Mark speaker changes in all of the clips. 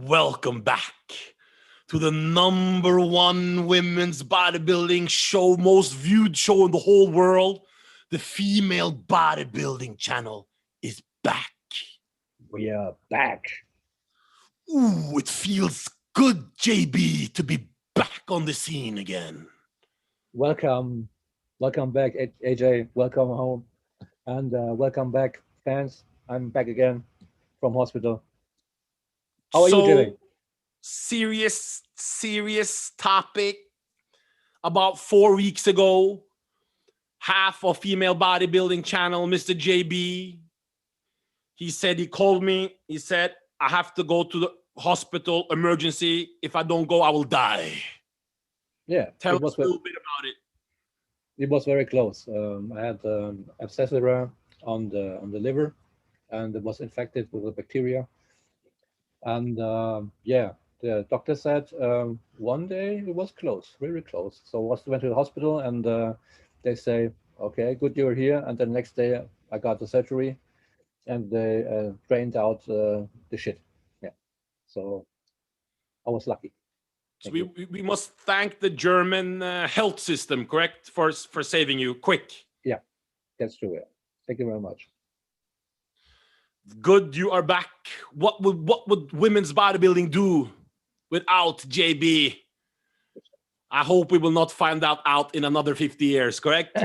Speaker 1: Welcome back to the #1 women's bodybuilding show, most viewed show in the whole world. The female bodybuilding channel is back.
Speaker 2: We are back.
Speaker 1: Ooh, it feels good, JB, to be back on the scene again.
Speaker 2: Welcome back, AJ. Welcome home, and welcome back, fans. I'm back again from hospital. How are you doing?
Speaker 1: Serious topic. About 4 weeks ago, half of female bodybuilding channel, Mr. JB, he called me. He said, I have to go to the hospital emergency. If I don't go, I will die.
Speaker 2: Yeah.
Speaker 1: Tell us a little bit about it.
Speaker 2: It was very close. I had abscess on the liver, and it was infected with a bacteria. And yeah, the doctor said one day it was close, very close. So I went to the hospital, and they say, okay, good, you're here. And the next day I got the surgery, and they drained out the shit. Yeah, so I was lucky.
Speaker 1: So we must thank the German health system, correct, for saving you quick.
Speaker 2: Yeah, that's true. Yeah. Thank you very much.
Speaker 1: Good, you are back. What would women's bodybuilding do without JB? I hope we will not find that out in another 50 years, correct?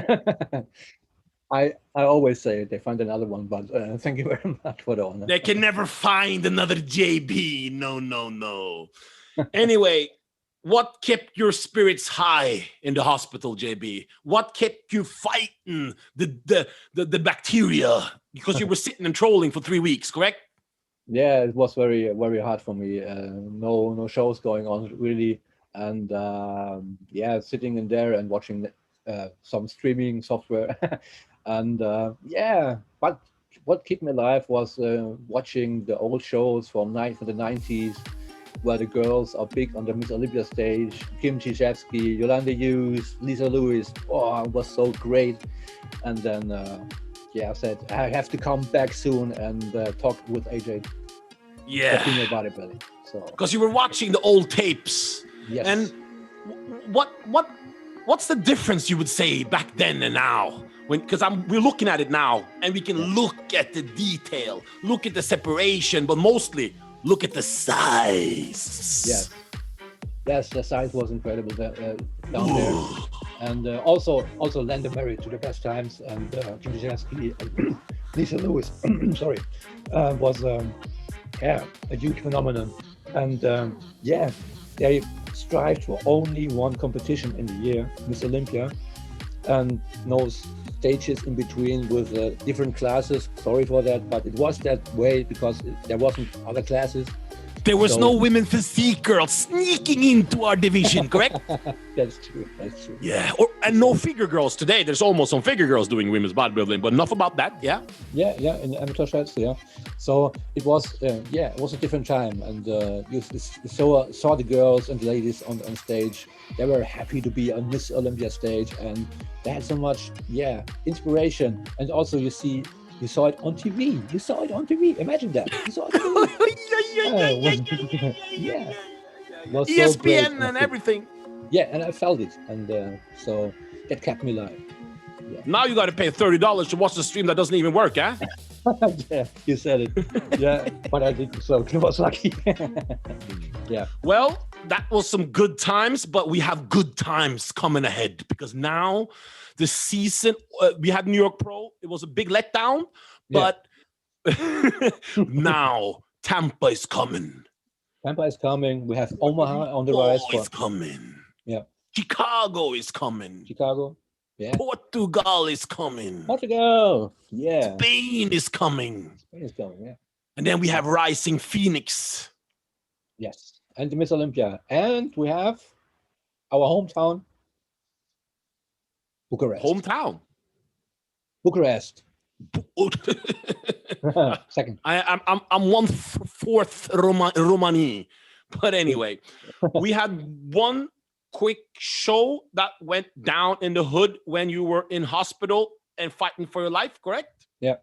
Speaker 2: I always say they find another one, but thank you very much for the honor.
Speaker 1: They can never find another JB. No. Anyway, what kept your spirits high in the hospital, JB? What kept you fighting the bacteria? Because you were sitting and trolling for 3 weeks, correct?
Speaker 2: Yeah, it was very, very hard for me. No shows going on really, and yeah, sitting in there and watching some streaming software, and yeah. But what kept me alive was watching the old shows from the 90s, where the girls are big on the Miss Olympia stage. Kim Chichevsky, Yolanda Hughes, Lisa Lewis. Oh, it was so great. And then yeah, I said I have to come back soon and talk with AJ.
Speaker 1: Yeah,
Speaker 2: female bodybuilding. So
Speaker 1: because you were watching the old tapes.
Speaker 2: Yes.
Speaker 1: And what's the difference you would say back then and now? Because we're looking at it now, and we can look at the detail, look at the separation, but mostly look at the size.
Speaker 2: Yes, the size was incredible down there. And also Landon Murray to the best times, and Kim Chichevsky and Lisa Lewis, sorry, was yeah, a huge phenomenon. And yeah, they strived for only one competition in the year, Miss Olympia, and no stages in between with different classes. Sorry for that, but it was that way because there wasn't other classes.
Speaker 1: There was no women physique girls sneaking into our division, correct?
Speaker 2: That's true.
Speaker 1: Yeah, and no figure girls today. There's almost some figure girls doing women's bodybuilding, but enough about that, yeah?
Speaker 2: Yeah, in amateur shots, yeah. So it was, yeah, it was a different time, and you saw the girls and ladies on stage. They were happy to be on Miss Olympia stage, and they had so much, yeah, inspiration. And also you saw it on TV. Imagine that. You saw it on TV. Yeah.
Speaker 1: ESPN so and everything.
Speaker 2: Yeah, and I felt it, and so that kept me alive. Yeah.
Speaker 1: Now you got to pay $30 to watch the stream that doesn't even work, huh?
Speaker 2: Yeah, you said it. Yeah, but I did, so I was lucky. Yeah.
Speaker 1: Well, that was some good times, but we have good times coming ahead, because now the season, we had New York Pro. It was a big letdown, but now Tampa is coming.
Speaker 2: We have Omaha on the rise.
Speaker 1: Is coming.
Speaker 2: Yeah.
Speaker 1: Chicago is coming.
Speaker 2: Yeah.
Speaker 1: Portugal is coming.
Speaker 2: Yeah.
Speaker 1: Spain is coming.
Speaker 2: Yeah.
Speaker 1: And then we have Rising Phoenix.
Speaker 2: Yes. And the Miss Olympia. And we have our hometown, Bucharest. Bucharest. Second.
Speaker 1: I'm 1/4 Romani. But anyway, we had one quick show that went down in the hood when you were in hospital and fighting for your life, correct?
Speaker 2: Yeah.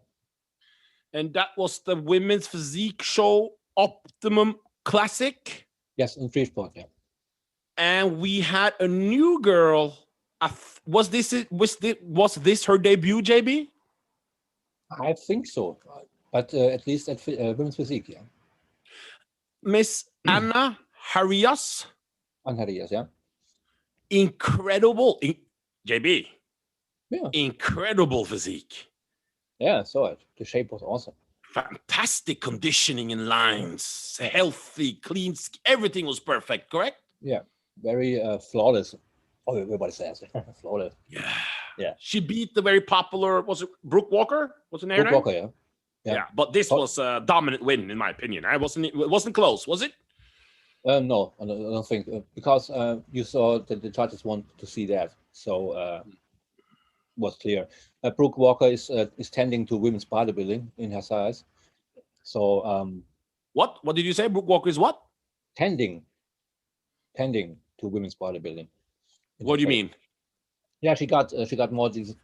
Speaker 1: And that was the women's physique show, Optimum Classic.
Speaker 2: Yes, in free sport, yeah.
Speaker 1: And we had a new girl. Was this her debut, JB?
Speaker 2: I think so, but at least at Women's Physique, yeah.
Speaker 1: Miss Anna Harias.
Speaker 2: Harias, yeah.
Speaker 1: Incredible, JB.
Speaker 2: Yeah.
Speaker 1: Incredible physique.
Speaker 2: Yeah, I saw it. The shape was awesome.
Speaker 1: Fantastic conditioning in lines, healthy, clean, everything was perfect, correct?
Speaker 2: Yeah, very flawless. Oh, everybody says flawless.
Speaker 1: Yeah.
Speaker 2: Yeah.
Speaker 1: She beat the very popular, was it Brooke Walker? Was it her name?
Speaker 2: Brooke Walker, yeah.
Speaker 1: Yeah, but this was a dominant win, in my opinion. It wasn't close, was it?
Speaker 2: No, I don't think, because you saw that the judges want to see that, so was clear. Brooke Walker is tending to women's bodybuilding in her size. So
Speaker 1: what did you say? Brooke Walker is what?
Speaker 2: Tending to women's bodybuilding.
Speaker 1: What do you mean?
Speaker 2: Yeah, she got more these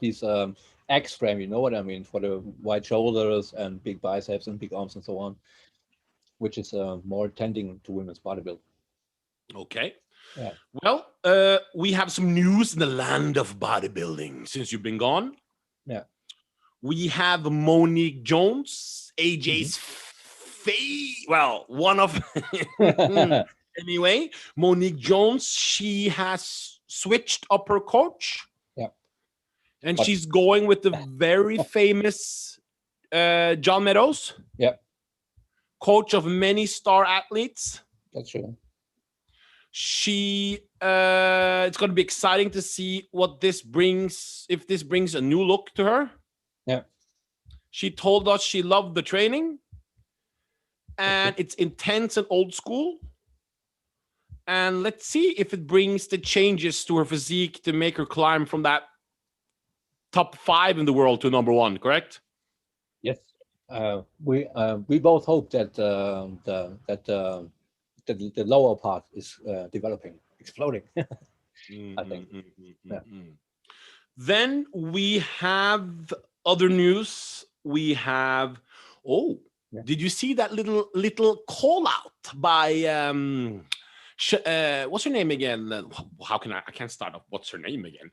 Speaker 2: X frame, you know what I mean, for the wide shoulders and big biceps and big arms and so on, which is more tending to women's bodybuilding.
Speaker 1: Okay.
Speaker 2: Yeah.
Speaker 1: Well, we have some news in the land of bodybuilding since you've been gone.
Speaker 2: Yeah.
Speaker 1: We have Monique Jones, AJ's one of anyway, Monique Jones, she has switched up her coach.
Speaker 2: Yeah.
Speaker 1: And she's going with the very famous John Meadows.
Speaker 2: Yeah.
Speaker 1: Coach of many star athletes.
Speaker 2: That's true.
Speaker 1: It's going to be exciting to see what this brings, if this brings a new look to her.
Speaker 2: Yeah.
Speaker 1: She told us she loved the training and it's intense and old school. And let's see if it brings the changes to her physique to make her climb from that top 5 in the world to number 1, correct?
Speaker 2: Yes. We both hope that the lower part is exploding. I think. Yeah.
Speaker 1: Then we have other news. We have did you see that little call out by what's her name again? How can I can't start off. What's her name again?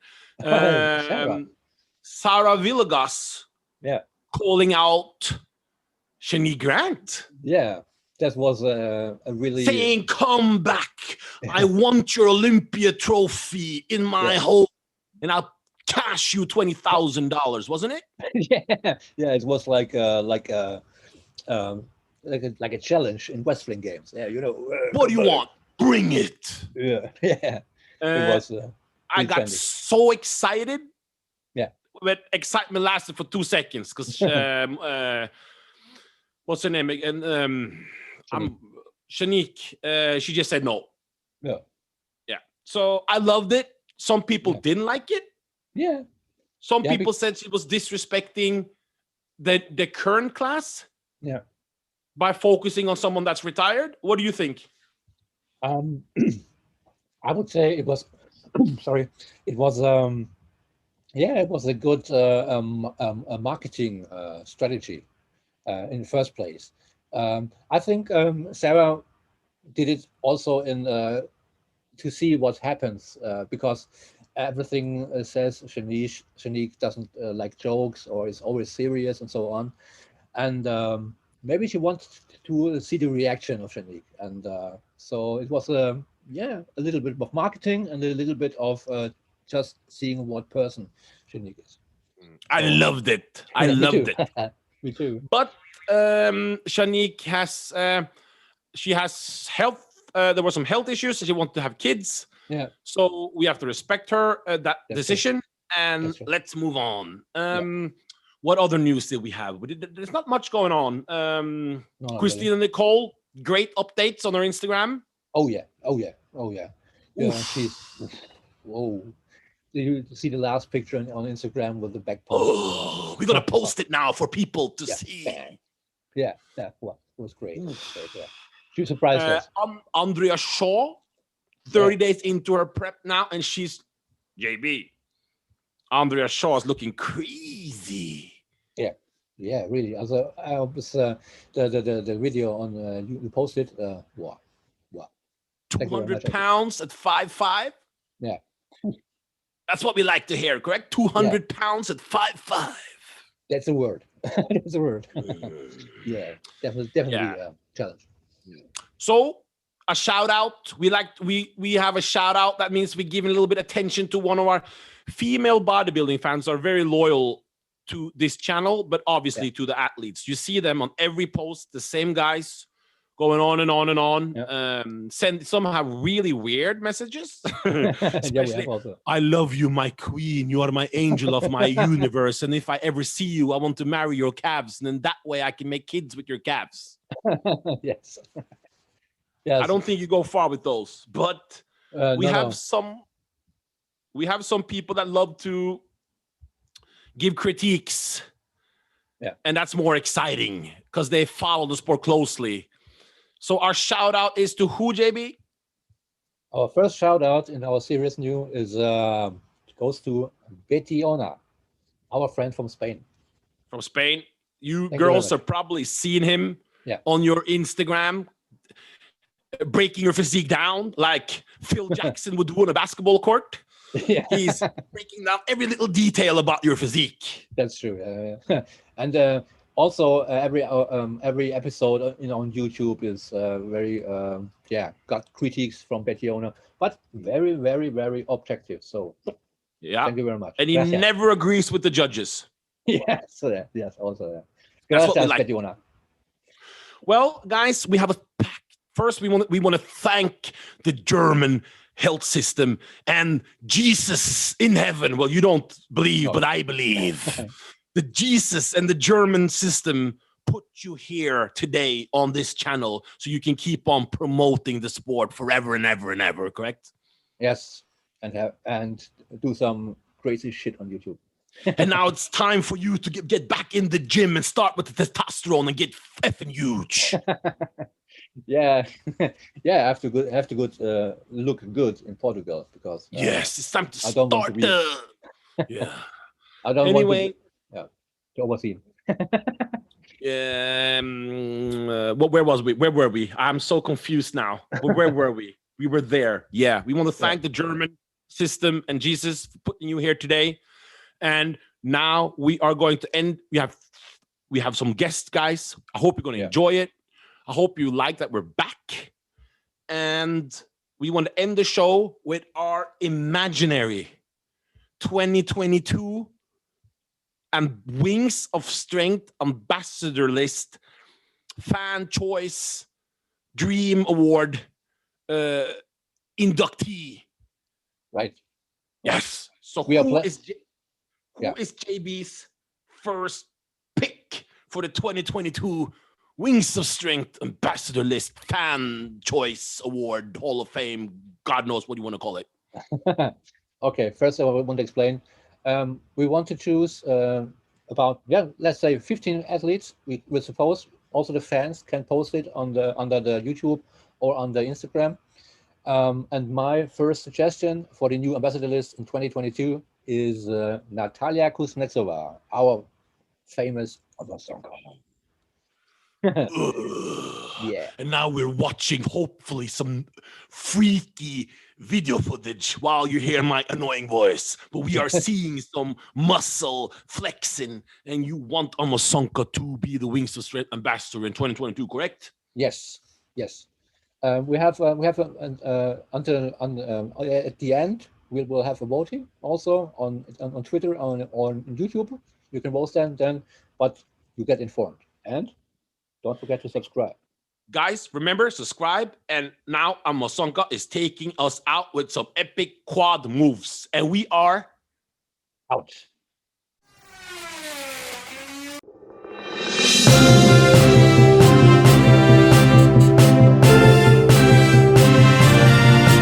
Speaker 1: Sarah Villegas.
Speaker 2: Yeah.
Speaker 1: Calling out Shani Grant.
Speaker 2: Yeah. That was a really
Speaker 1: saying, "Come back! I want your Olympia trophy in my home, and I'll cash you $20,000." Wasn't it?
Speaker 2: Yeah. It was like a challenge in wrestling games. Yeah, you know.
Speaker 1: What do you want? Bring it.
Speaker 2: Yeah. It was.
Speaker 1: I got so excited.
Speaker 2: Yeah.
Speaker 1: But excitement lasted for 2 seconds because what's her name again? Shanique, she just said no.
Speaker 2: Yeah.
Speaker 1: Yeah. So I loved it. Some people didn't like it.
Speaker 2: Yeah.
Speaker 1: Some people said she was disrespecting the current class.
Speaker 2: Yeah.
Speaker 1: By focusing on someone that's retired. What do you think?
Speaker 2: I would say it was sorry. It was it was a good a marketing strategy in the first place. I think Sarah did it also in to see what happens because everything says Shanique doesn't like jokes or is always serious and so on, and maybe she wanted to see the reaction of Shanique, and so it was a little bit of marketing and a little bit of just seeing what person Shanique is.
Speaker 1: I loved it. I loved it.
Speaker 2: Me too.
Speaker 1: But Shanique has she has health. There were some health issues. She wanted to have kids.
Speaker 2: Yeah.
Speaker 1: So we have to respect her that decision, and
Speaker 2: true.
Speaker 1: let's move on. What other news did we have? There's not much going on. Christina Nicole, great updates on her Instagram.
Speaker 2: Oh yeah. Yeah, she's whoa. Did you see the last picture on Instagram with the back post?
Speaker 1: Oh, we're gonna post it now for people to see.
Speaker 2: Yeah, that was great. Yeah. She surprised us.
Speaker 1: Andrea Shaw, 30 days into her prep now, and she's JB. Andrea Shaw is looking crazy.
Speaker 2: Yeah. Yeah, really. Also, I was the video on you posted. Wow, wow. Thank you very
Speaker 1: 200
Speaker 2: much.
Speaker 1: pounds at 5'5"?
Speaker 2: Yeah,
Speaker 1: That's what we like to hear, correct?
Speaker 2: yeah.
Speaker 1: 200 pounds at 5'5".
Speaker 2: That's a word. That's a word. Yeah, definitely
Speaker 1: Yeah.
Speaker 2: a challenge.
Speaker 1: So a shout out. We have a shout out. That means we're giving a little bit of attention to one of our female bodybuilding fans are very loyal to this channel, but obviously to the athletes. You see them on every post, the same guys going on and on and on.
Speaker 2: Yeah.
Speaker 1: Send some have really weird messages.
Speaker 2: Yeah, we
Speaker 1: Especially,
Speaker 2: have also.
Speaker 1: I love you, my queen. You are my angel of my universe. And if I ever see you, I want to marry your calves. And then that way I can make kids with your calves.
Speaker 2: Yes. Yes.
Speaker 1: I don't think you go far with those, but we
Speaker 2: No,
Speaker 1: have
Speaker 2: no.
Speaker 1: some people that love to give critiques.
Speaker 2: Yeah.
Speaker 1: And that's more exciting because they follow the sport closely. So our shout out is to who, JB?
Speaker 2: Our first shout out in our series new is goes to Betiona, our friend from Spain.
Speaker 1: From Spain. You
Speaker 2: Thank you
Speaker 1: girls
Speaker 2: very
Speaker 1: have probably seen him
Speaker 2: Yeah.
Speaker 1: on your Instagram breaking your physique down like Phil Jackson would do on a basketball court.
Speaker 2: Yeah,
Speaker 1: He's breaking down every little detail about your physique.
Speaker 2: that's true. And also every episode on YouTube is very got critiques from Betiona, but very very very objective. So
Speaker 1: Yeah.
Speaker 2: thank you very much.
Speaker 1: And he
Speaker 2: Gracias.
Speaker 1: never agrees with the judges.
Speaker 2: Yes, so that, yes, also that.
Speaker 1: That's what we
Speaker 2: Gracias,
Speaker 1: like.
Speaker 2: Betiona.
Speaker 1: Well, guys, we have a pack. First, we want to thank the German health system and Jesus in heaven. Well, you don't believe, but I believe. The Jesus and the German system put you here today on this channel so you can keep on promoting the sport forever and ever and ever, correct?
Speaker 2: Yes, and do some crazy shit on YouTube.
Speaker 1: And now it's time for you to get back in the gym and start with the testosterone and get effing huge.
Speaker 2: Yeah, yeah. I have to look good in Portugal because
Speaker 1: Yes, it's time to
Speaker 2: I don't want
Speaker 1: start
Speaker 2: to be-
Speaker 1: yeah.
Speaker 2: I don't
Speaker 1: Anyway,
Speaker 2: want to oversee.
Speaker 1: where was we? Where were we? I'm so confused now. But where were we? We were there. Yeah, we want to thank the German system and Jesus for putting you here today. And now we are going to end. We have some guests, guys. I hope you're going to enjoy it. I hope you like that we're back. And we want to end the show with our imaginary 2022 and Wings of Strength ambassador list, fan choice, dream award inductee.
Speaker 2: Right.
Speaker 1: Yes. So
Speaker 2: We are
Speaker 1: who is JB's first pick for the 2022 Wings of Strength ambassador list, fan choice award, Hall of Fame, God knows what you want to call it.
Speaker 2: Okay, first I want to explain. We want to choose about let's say 15 athletes. We suppose also the fans can post it on under the YouTube or on the Instagram. And my first suggestion for the new ambassador list in 2022 is Natalia Kuznetsova, our famous song. Yeah.
Speaker 1: And now we're watching hopefully some freaky video footage while you hear my annoying voice, but we are seeing some muscle flexing, and you want Amasonka to be the Wings of Strength ambassador in 2022, correct?
Speaker 2: Yes. We have until at the end we will have a voting also on Twitter, on YouTube. You can vote then, but you get informed. And don't forget to subscribe.
Speaker 1: Guys, remember, subscribe. And now Amasonka is taking us out with some epic quad moves. And we are
Speaker 2: out.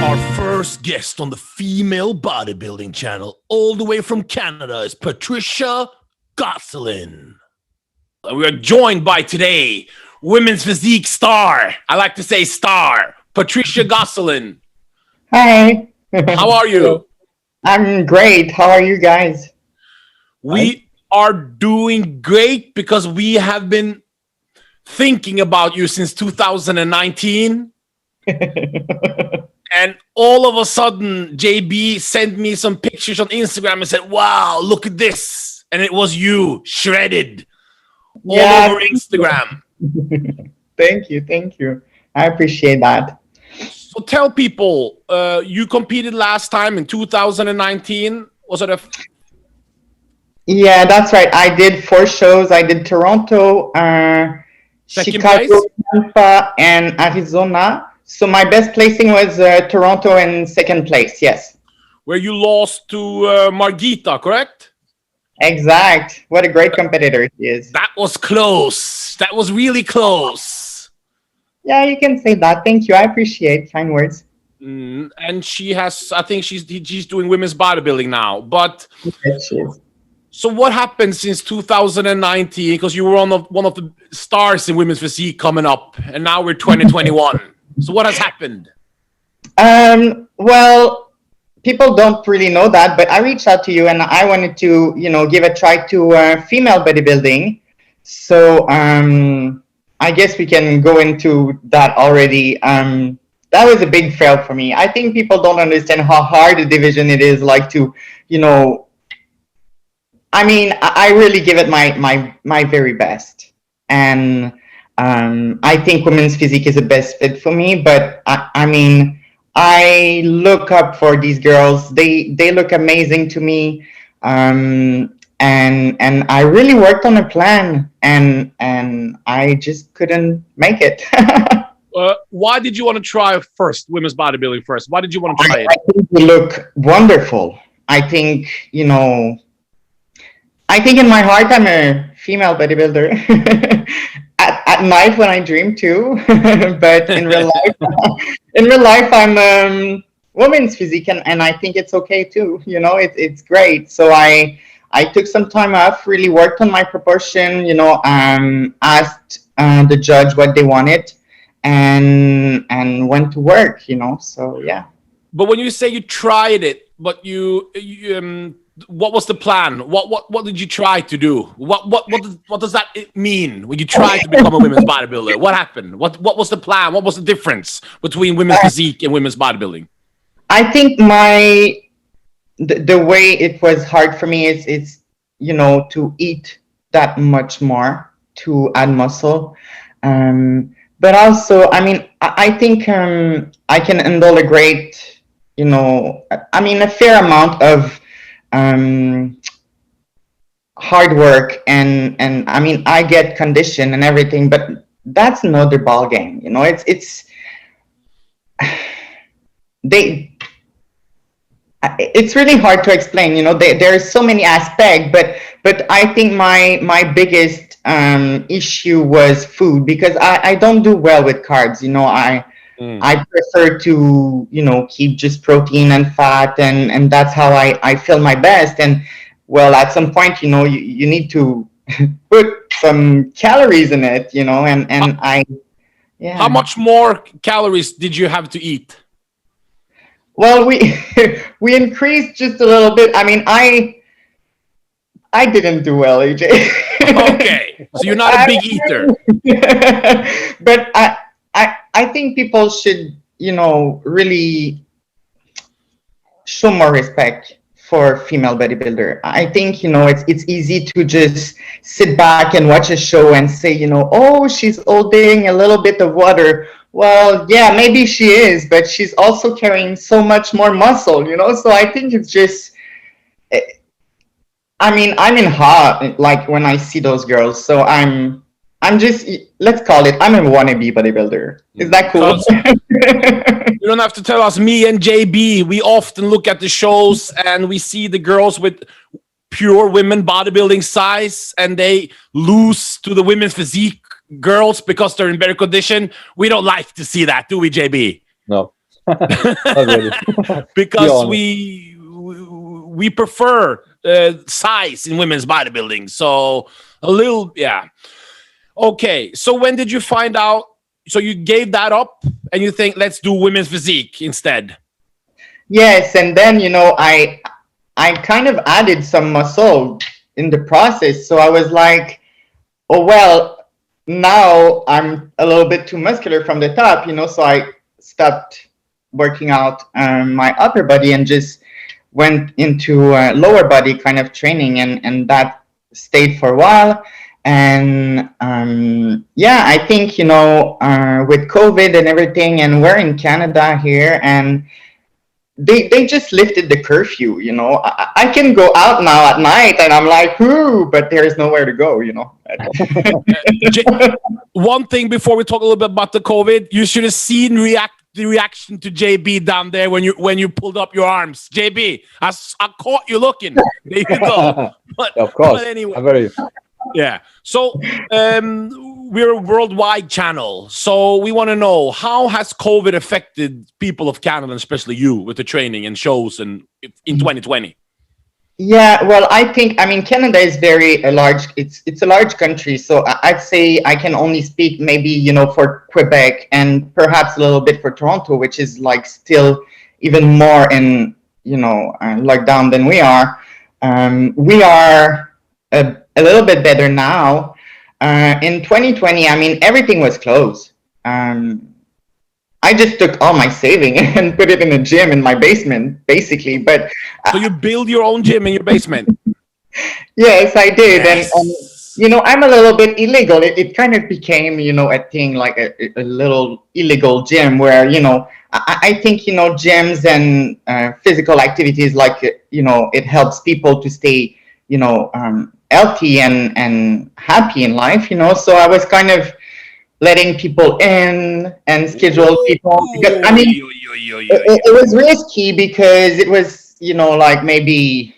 Speaker 1: Our first guest on the female bodybuilding channel, all the way from Canada, is Patricia Gosselin. We are joined by today women's physique star. I like to say star, Patricia Gosselin.
Speaker 3: Hi.
Speaker 1: How are you?
Speaker 3: I'm great. How are you guys?
Speaker 1: We are doing great because we have been thinking about you since 2019. And all of a sudden, JB sent me some pictures on Instagram and said, wow, look at this. And it was you, shredded, all over Instagram.
Speaker 3: Thank you. I appreciate that.
Speaker 1: So tell people, you competed last time in 2019. Was it
Speaker 3: Yeah, that's right. I did 4 shows. I did Toronto, Chicago, Tampa, and Arizona. So my best placing was Toronto in 2nd place, yes.
Speaker 1: Where you lost to Margita, correct?
Speaker 3: Exact. What a great competitor he is.
Speaker 1: That was close. That was really close.
Speaker 3: Yeah, you can say that. Thank you. I appreciate kind words.
Speaker 1: And she has, I think she's doing women's bodybuilding now. But
Speaker 3: yes, she is.
Speaker 1: So what happened since 2019? Because you were one of the stars in women's physique coming up, and now we're 2021. So what has happened?
Speaker 3: Well, people don't really know that, but I reached out to you and I wanted to, give a try to female bodybuilding. So I guess we can go into that already. That was a big fail for me. I think people don't understand how hard a division it is, like to, I mean, I really give it my very best. And I think women's physique is the best fit for me, but I mean, I look up for these girls. They look amazing to me. And I really worked on a plan, and I just couldn't make it.
Speaker 1: Why did you want to try women's bodybuilding first? Why did you want to try it?
Speaker 3: I think they look wonderful. I think, I think in my heart I'm a female bodybuilder. At night when I dream too, but in real life, I'm women's physique, and I think it's okay too. It's great. So I took some time off, really worked on my proportion. Asked the judge what they wanted, and went to work. So yeah.
Speaker 1: But when you say you tried it, but you what was the plan? What did you try to do? What does that mean when you try to become a women's bodybuilder? What happened? What was the plan? What was the difference between women's physique and women's bodybuilding?
Speaker 3: I think the way it was hard for me is to eat that much more to add muscle, but also I mean I think I can handle a great a fair amount of hard work, and I mean I get condition and everything, but that's another ball game. It's really hard to explain. There's so many aspects, but I think my biggest issue was food, because I don't do well with carbs. I prefer to, keep just protein and fat, and that's how I feel my best. And well, at some point, you need to put some calories in it,
Speaker 1: How much more calories did you have to eat?
Speaker 3: Well, we increased just a little bit. I mean, I didn't do well, AJ.
Speaker 1: Okay, so you're not a big eater.
Speaker 3: But I think people should, really show more respect for female bodybuilder. I think, it's easy to just sit back and watch a show and say, oh, she's holding a little bit of water. Well, yeah, maybe she is, but she's also carrying so much more muscle, So I think it's just, I mean, I'm in awe, like when I see those girls. So I'm just, let's call it, I'm a wannabe bodybuilder. Is that cool?
Speaker 1: You don't have to tell us. Me and JB, we often look at the shows and we see the girls with pure women bodybuilding size, and they lose to the women's physique girls because they're in better condition. We don't like to see that, do we, JB?
Speaker 2: No. Not really.
Speaker 1: Because we prefer size in women's bodybuilding. So a little, yeah. Okay, so when did you find out? So you gave that up and you think, let's do women's physique instead?
Speaker 3: Yes, and then, I kind of added some muscle in the process. So I was like, oh, well, now I'm a little bit too muscular from the top, so I stopped working out my upper body and just went into lower body kind of training, and that stayed for a while. And I think, with COVID and everything, and we're in Canada here, and they just lifted the curfew, I can go out now at night and I'm like, whoo, but there's nowhere to go,
Speaker 1: One thing before we talk a little bit about the COVID, you should have seen the reaction to JB down there when you pulled up your arms. JB, I caught you looking. There you go. But,
Speaker 2: of course.
Speaker 1: But anyway.
Speaker 2: I'm very...
Speaker 1: Yeah. So we're a worldwide channel. So we want to know, how has COVID affected people of Canada, especially you, with the training and shows and in 2020?
Speaker 3: Yeah, well, I mean, Canada is it's a large country. So I'd say I can only speak maybe, for Quebec and perhaps a little bit for Toronto, which is like still even more in, lockdown than we are. We are a little bit better now. In 2020, I mean, everything was closed. I just took all my saving and put it in a gym in my basement, basically. But
Speaker 1: so you build your own gym in your basement?
Speaker 3: Yes, I did.
Speaker 1: Yes.
Speaker 3: And I'm a little bit illegal. It kind of became, a thing, like a little illegal gym where, I think, gyms and physical activities, like, it helps people to stay, healthy and happy in life, So I was kind of letting people in and schedule people, because I mean, it was risky because it was, like maybe,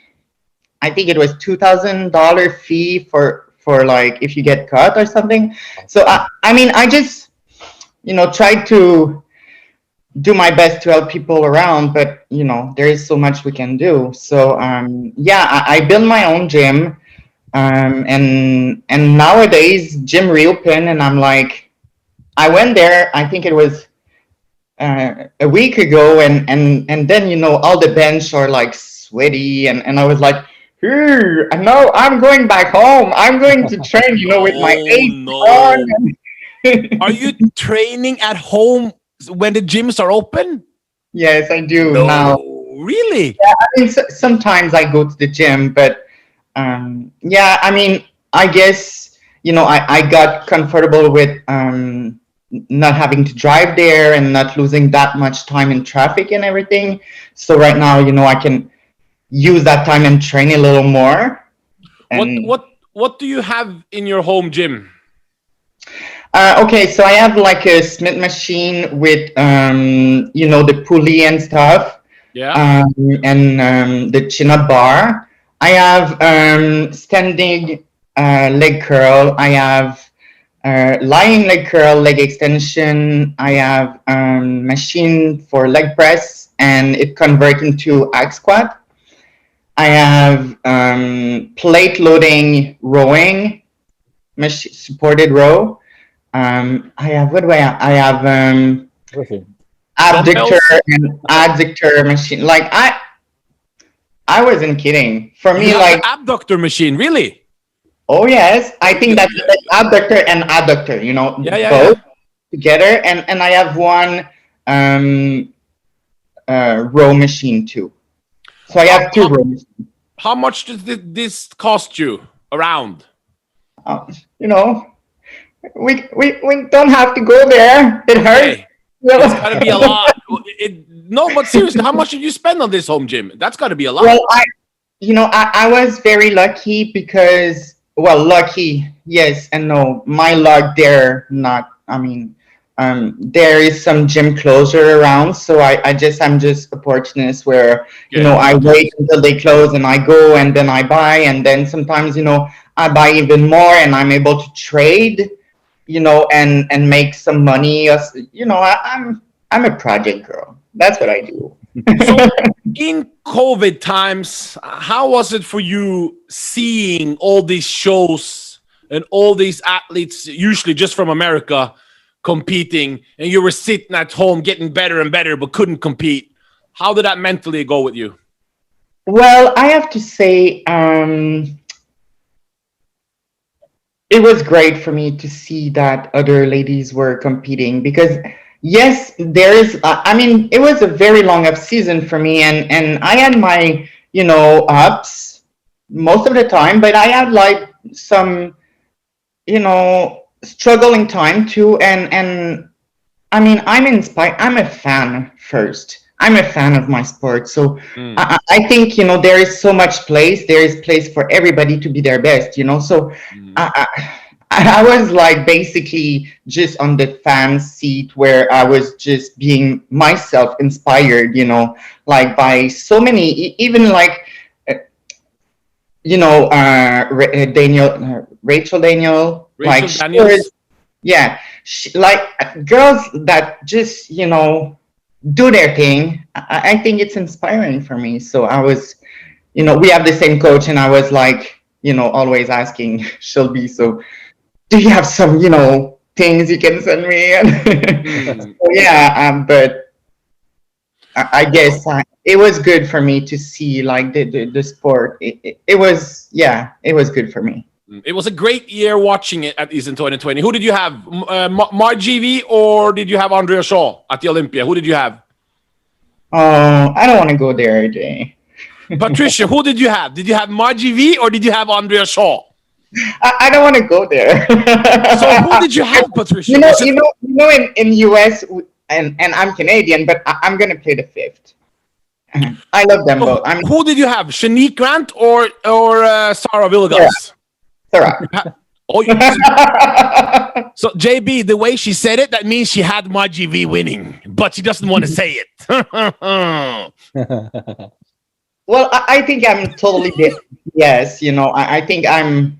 Speaker 3: I think it was $2,000 fee for like if you get caught or something. So I mean, I just, tried to do my best to help people around, but there is so much we can do. So I built my own gym. And nowadays gym reopened, and I'm like, I went there, I think it was a week ago, and then all the bench are like sweaty, and I was like, no, I'm going back home. I'm going to train, with my on.
Speaker 1: Are you training at home when the gyms are open?
Speaker 3: Yes, I do now.
Speaker 1: Really?
Speaker 3: Yeah, I mean, sometimes I go to the gym, but I mean, I guess, I got comfortable with not having to drive there and not losing that much time in traffic and everything. So right now, I can use that time and train a little more. And
Speaker 1: what do you have in your home gym?
Speaker 3: Okay, so I have like a Smith machine with, the pulley and stuff.
Speaker 1: Yeah.
Speaker 3: And the chin-up bar. I have standing leg curl. I have lying leg curl, leg extension. I have machine for leg press, and it converts into hack squat. I have plate loading rowing, machine supported row. I have, what do I have? I have abductor and adductor machine. Like I wasn't kidding. For me, like
Speaker 1: abductor machine, really?
Speaker 3: Oh yes, I think that's abductor and adductor. Both together. And I have one row machine too. So I have two row machines.
Speaker 1: How much does this cost you around?
Speaker 3: We don't have to go there. It hurts.
Speaker 1: Okay. It's gotta be a lot. No, but seriously, how much did you spend on this home gym? That's gotta be a lot.
Speaker 3: Well, I was very lucky because, well, lucky, yes and no. My luck there, not. I mean, there is some gym closure around, so I'm just opportunist where I wait until they close and I go and then I buy, and then sometimes I buy even more and I'm able to trade. And make some money. I'm a project girl. That's what I do.
Speaker 1: So in COVID times, how was it for you seeing all these shows and all these athletes, usually just from America, competing, and you were sitting at home getting better and better, but couldn't compete? How did that mentally go with you?
Speaker 3: Well, I have to say, it was great for me to see that other ladies were competing because yes, there is. I mean, it was a very long up season for me, and I had my ups most of the time, but I had like some struggling time too, and I mean, I'm inspired. I'm a fan first. I'm a fan of my sport. So I think, there is so much place. There is place for everybody to be their best, So I was like basically just on the fan seat where I was just being myself inspired, like by so many, even like, Rachel Daniel, like,
Speaker 1: Daniels.
Speaker 3: yeah, like girls that just do their thing. I think it's inspiring for me. So I was, we have the same coach, and I was like, always asking Shelby, so do you have some things you can send me? And so, yeah, but I guess it was good for me to see like the sport. It was good for me.
Speaker 1: It was a great year watching it at Eastern 2020. Who did you have? Margie V, or did you have Andrea Shaw at the Olympia? Who did you have?
Speaker 3: Oh, I don't want to go there, Jay.
Speaker 1: Patricia, who did you have? Did you have Margie V, or did you have Andrea Shaw?
Speaker 3: I don't want to go there.
Speaker 1: So who did you have, Patricia?
Speaker 3: In US, and I'm Canadian, but I'm gonna play the fifth. I love them both. I mean,
Speaker 1: who did you have? Shanique Grant or Sarah Villegas?
Speaker 3: Sarah.
Speaker 1: So JB, the way she said it, that means she had Margie V winning, but she doesn't want to say it.
Speaker 3: Well, I think I'm totally yes. I think I'm.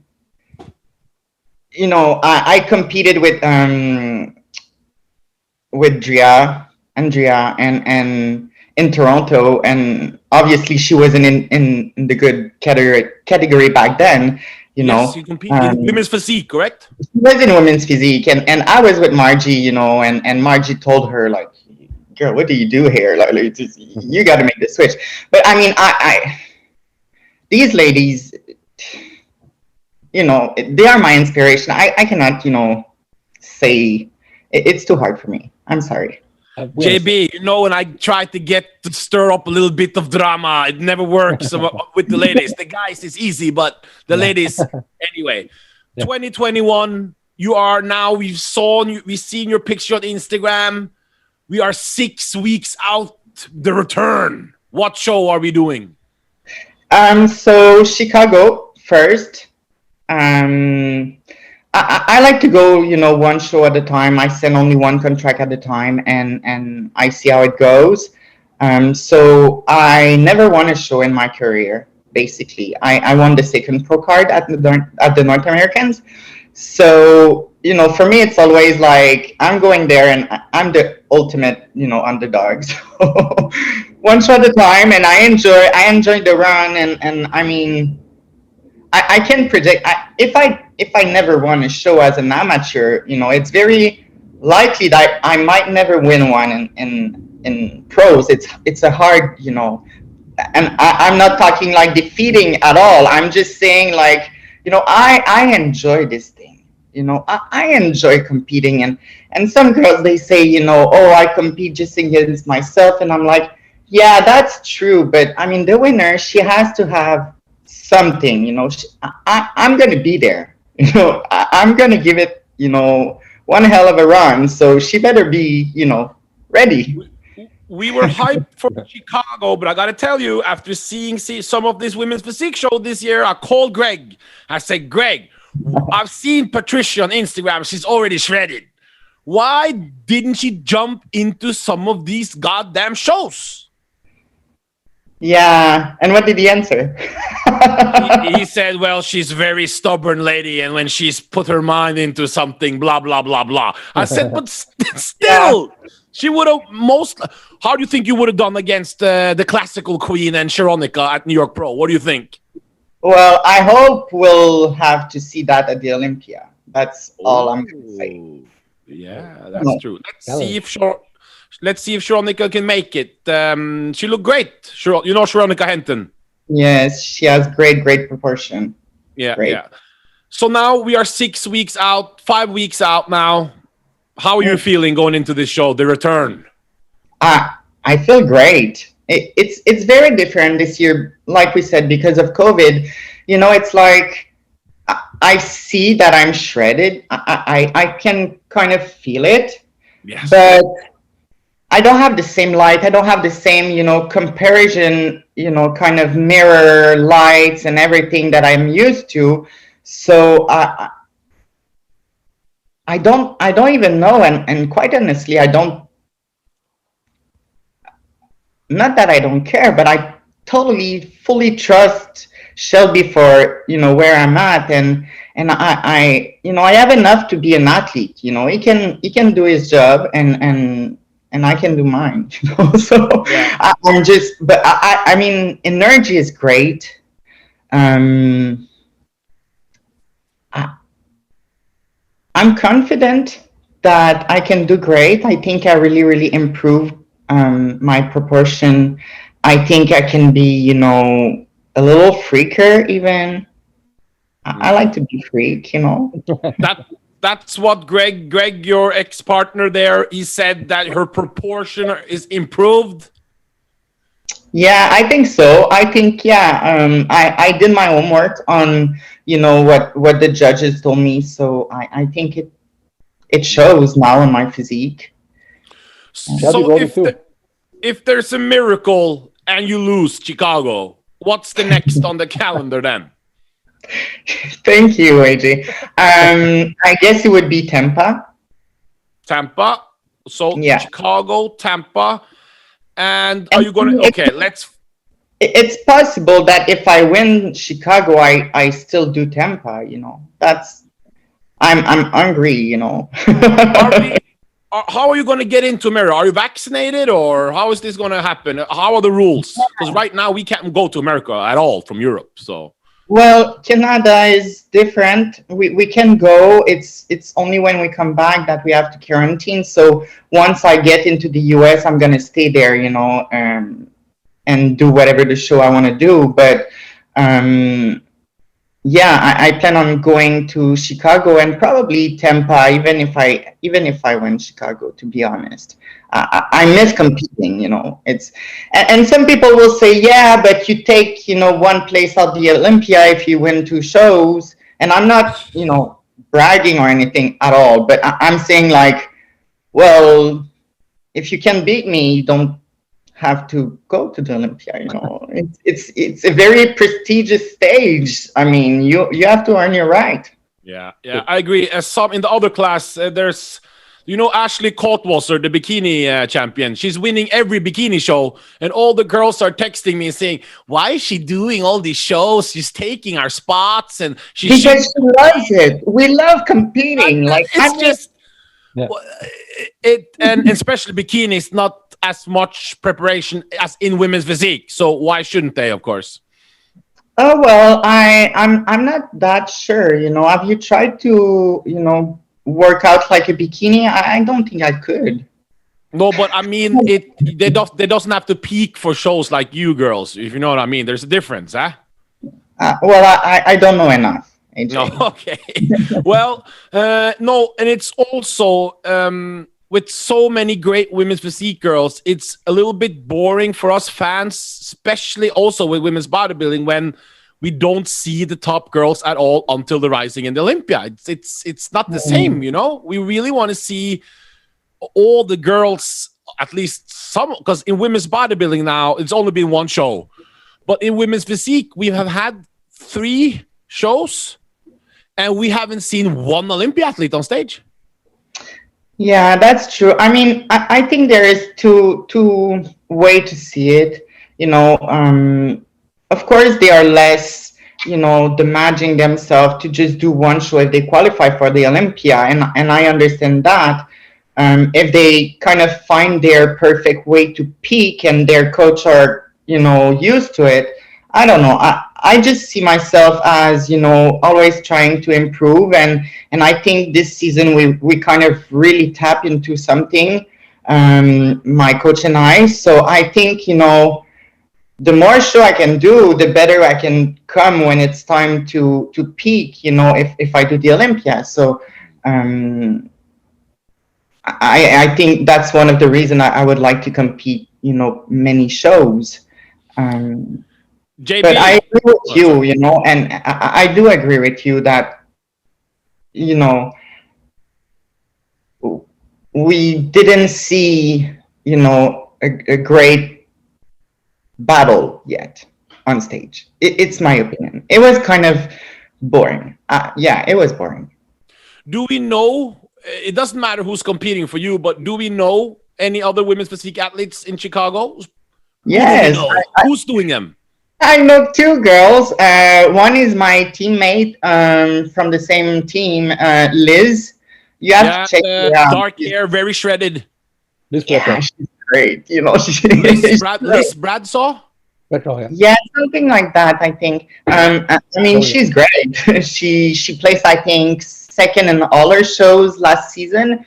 Speaker 3: I competed with Andrea, and in Toronto, and obviously she wasn't in the good category back then.
Speaker 1: Yes, you compete in women's physique, correct?
Speaker 3: She was in women's physique, and I was with Margie, and Margie told her like, "Girl, what do you do here? Like, you got to make the switch." But I mean, I these ladies, they are my inspiration. I cannot, say it's too hard for me. I'm sorry.
Speaker 1: JB, when I try to stir up a little bit of drama, it never works with the ladies. The guys, it's easy, but the ladies, anyway. 2021, you are now, we've seen your picture on Instagram. We are 6 weeks out the return. What show are we doing?
Speaker 3: So Chicago first. I like to go, one show at a time. I send only one contract at a time, and I see how it goes. So I never won a show in my career. Basically, I won the second pro card at the North Americans. So for me, it's always like I'm going there, and I'm the ultimate, underdog. So one show at a time, and I enjoy the run, and I mean, I can predict if I never won a show as an amateur, it's very likely that I might never win one in pros. It's a hard, and I'm not talking like defeating at all. I'm just saying like, I enjoy this thing. I enjoy competing, and some girls, they say, oh, I compete just against myself, and I'm like, yeah, that's true, but I mean, the winner, she has to have something, I'm going to be there, I'm going to give it, one hell of a run. So she better be, ready.
Speaker 1: We were hyped for Chicago, but I got to tell you, after seeing some of this women's physique show this year, I called Greg. I said, Greg, I've seen Patricia on Instagram. She's already shredded. Why didn't she jump into some of these goddamn shows?
Speaker 3: Yeah, and what did he answer?
Speaker 1: he said, well, she's a very stubborn lady, and when she's put her mind into something, blah, blah, blah, blah. I said, but still, she would have how do you think you would have done against the classical queen and Sharonika at New York Pro? What do you think?
Speaker 3: Well, I hope we'll have to see that at the Olympia. That's all I'm going to say.
Speaker 1: Yeah, that's true. Let's see if Sharonika can make it. She looked great. Sharonika Henton.
Speaker 3: Yes, she has great proportion.
Speaker 1: Yeah,
Speaker 3: great.
Speaker 1: yeah. So now we are 6 weeks out, 5 weeks out now. How are you feeling going into this show, the return?
Speaker 3: I feel great. It's very different this year, like we said, because of COVID. You know, it's like I see that I'm shredded. I can kind of feel it.
Speaker 1: Yes.
Speaker 3: But I don't have the same light. I don't have the same, you know, comparison, you know, kind of mirror lights and everything that I'm used to. So I don't even know, and quite honestly, I don't. Not that I don't care, but I totally fully trust Shelby for, you know, where I'm at, and I you know, I have enough to be an athlete. You know, he can do his job, and I can do mine. You know, so
Speaker 1: Yeah.
Speaker 3: I'm just, but I mean, energy is great. I'm confident that I can do great. I think I really improved my proportion. I think I can be, you know, a little freaker even. I like to be freak, you know.
Speaker 1: That's what Greg, your ex-partner there, he said that her proportion is improved.
Speaker 3: Yeah, I think so. I think, yeah, I did my homework on, you know, what the judges told me. So I think it shows now in my physique.
Speaker 1: So if there's a miracle and you lose Chicago, what's the next on the calendar then?
Speaker 3: Thank you, AJ. I guess it would be Tampa.
Speaker 1: Tampa. So
Speaker 3: Yeah.
Speaker 1: Chicago, Tampa. And are you going to... Okay, let's...
Speaker 3: It's possible that if I win Chicago, I still do Tampa, you know. I'm hungry, you know.
Speaker 1: How are you going to get into America? Are you vaccinated, or how is this going to happen? How are the rules? Because right now we can't go to America at all from Europe. So,
Speaker 3: well, Canada is different. We can go. It's only when we come back that we have to quarantine. So once I get into the US, I'm going to stay there, you know, and do whatever the show I want to do. But yeah, I plan on going to Chicago and probably Tampa, even if I win Chicago, to be honest. I miss competing, you know. And some people will say, yeah, but you take, you know, one place at the Olympia if you win 2 shows. And I'm not, you know, bragging or anything at all, but I'm saying, like, well, if you can beat me, you don't have to go to the Olympia, you know. It's a very prestigious stage. I mean, you have to earn your right.
Speaker 1: Yeah, I agree. As some in the other class, there's, you know, Ashley Kaltwasser, the bikini champion. She's winning every bikini show, and all the girls are texting me and saying, "Why is she doing all these shows? She's taking our spots, and
Speaker 3: because she loves it. We love competing. Like,
Speaker 1: it's just
Speaker 2: Yeah.
Speaker 1: and especially bikinis, not as much preparation as in women's physique. So why shouldn't they? Of course.
Speaker 3: Oh well, I'm not that sure. You know, have you tried to, you know, work out like a bikini? I don't think I could.
Speaker 1: No, but I mean, they doesn't have to peak for shows like you girls, if you know what I mean. There's a difference, huh?
Speaker 3: Well, I don't know enough. AJ.
Speaker 1: No, okay. Well, no, and it's also with so many great women's physique girls, it's a little bit boring for us fans, especially also with women's bodybuilding, when we don't see the top girls at all until the rising in the Olympia. It's not the same, you know. We really want to see all the girls, at least some, because in women's bodybuilding now it's only been 1 show, but in women's physique we have had 3 shows, and we haven't seen 1 Olympia athlete on stage.
Speaker 3: Yeah, that's true. I mean, I think there is two way to see it. You know, of course they are less, you know, demanding themselves to just do 1 show if they qualify for the Olympia, and I understand that. If they kind of find their perfect way to peak and their coach are, you know, used to it, I don't know. I just see myself as, you know, always trying to improve, and I think this season we kind of really tap into something, my coach and I. So I think, you know, the more show I can do, the better I can come when it's time to peak, you know, if I do the Olympia. So I think that's one of the reasons I would like to compete, you know, many shows.
Speaker 1: JB,
Speaker 3: but I agree with you, you know, and I do agree with you that, you know, we didn't see, you know, a great battle yet on stage. It's my opinion. It was kind of boring. Yeah, it was boring.
Speaker 1: Do we know, it doesn't matter who's competing for you, but do we know any other women's physique athletes in Chicago?
Speaker 3: Yes.
Speaker 1: Who's doing them?
Speaker 3: I know two girls. One is my teammate from the same team, Liz. You have to check her out.
Speaker 1: Dark hair, very shredded.
Speaker 3: Yeah, she's great. You know,
Speaker 1: Liz Bradshaw?
Speaker 3: Yeah, something like that, I think. I mean, she's great. She placed, I think, second in all her shows last season.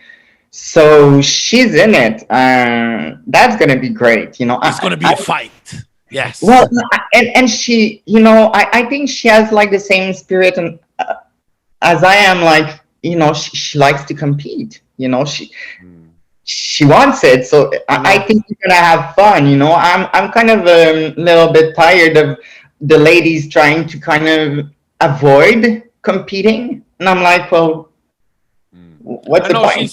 Speaker 3: So she's in it. That's going to be great. You know,
Speaker 1: it's going to be a fight. Yes.
Speaker 3: Well, and she, you know, I think she has like the same spirit and as I am, like, you know, she likes to compete. You know, she wants it. So I think we're gonna have fun. You know, I'm kind of a little bit tired of the ladies trying to kind of avoid competing, and I'm like, well, what's the point?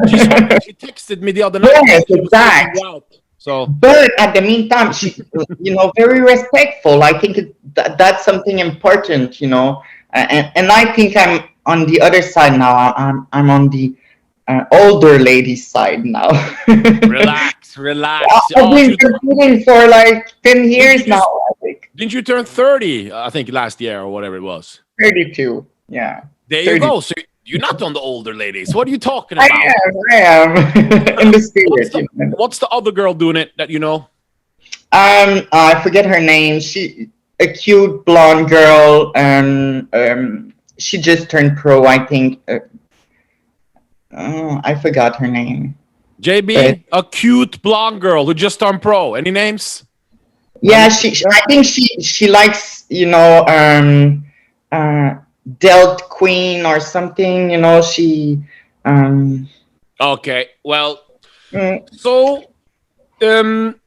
Speaker 1: She texted me the other night.
Speaker 3: Yes, exactly.
Speaker 1: So,
Speaker 3: but at the meantime, she, you know, very respectful. I think that's something important, you know, and I think I'm on the other side now. I'm on the older ladies' side now.
Speaker 1: relax.
Speaker 3: I've been competing for like 10 years now, I think.
Speaker 1: Didn't you turn 30, I think, last year or whatever it was?
Speaker 3: 32, yeah.
Speaker 1: There you go. So you're not on the older ladies. What are you talking about?
Speaker 3: I am. In the spirit.
Speaker 1: What's the other girl doing it that you know?
Speaker 3: I forget her name. She a cute blonde girl. She just turned pro, I think. I forgot her name.
Speaker 1: JB, a cute blonde girl who just turned pro. Any names?
Speaker 3: Yeah, I think she likes, you know, Delt Queen or something, you know, she
Speaker 1: okay, well, so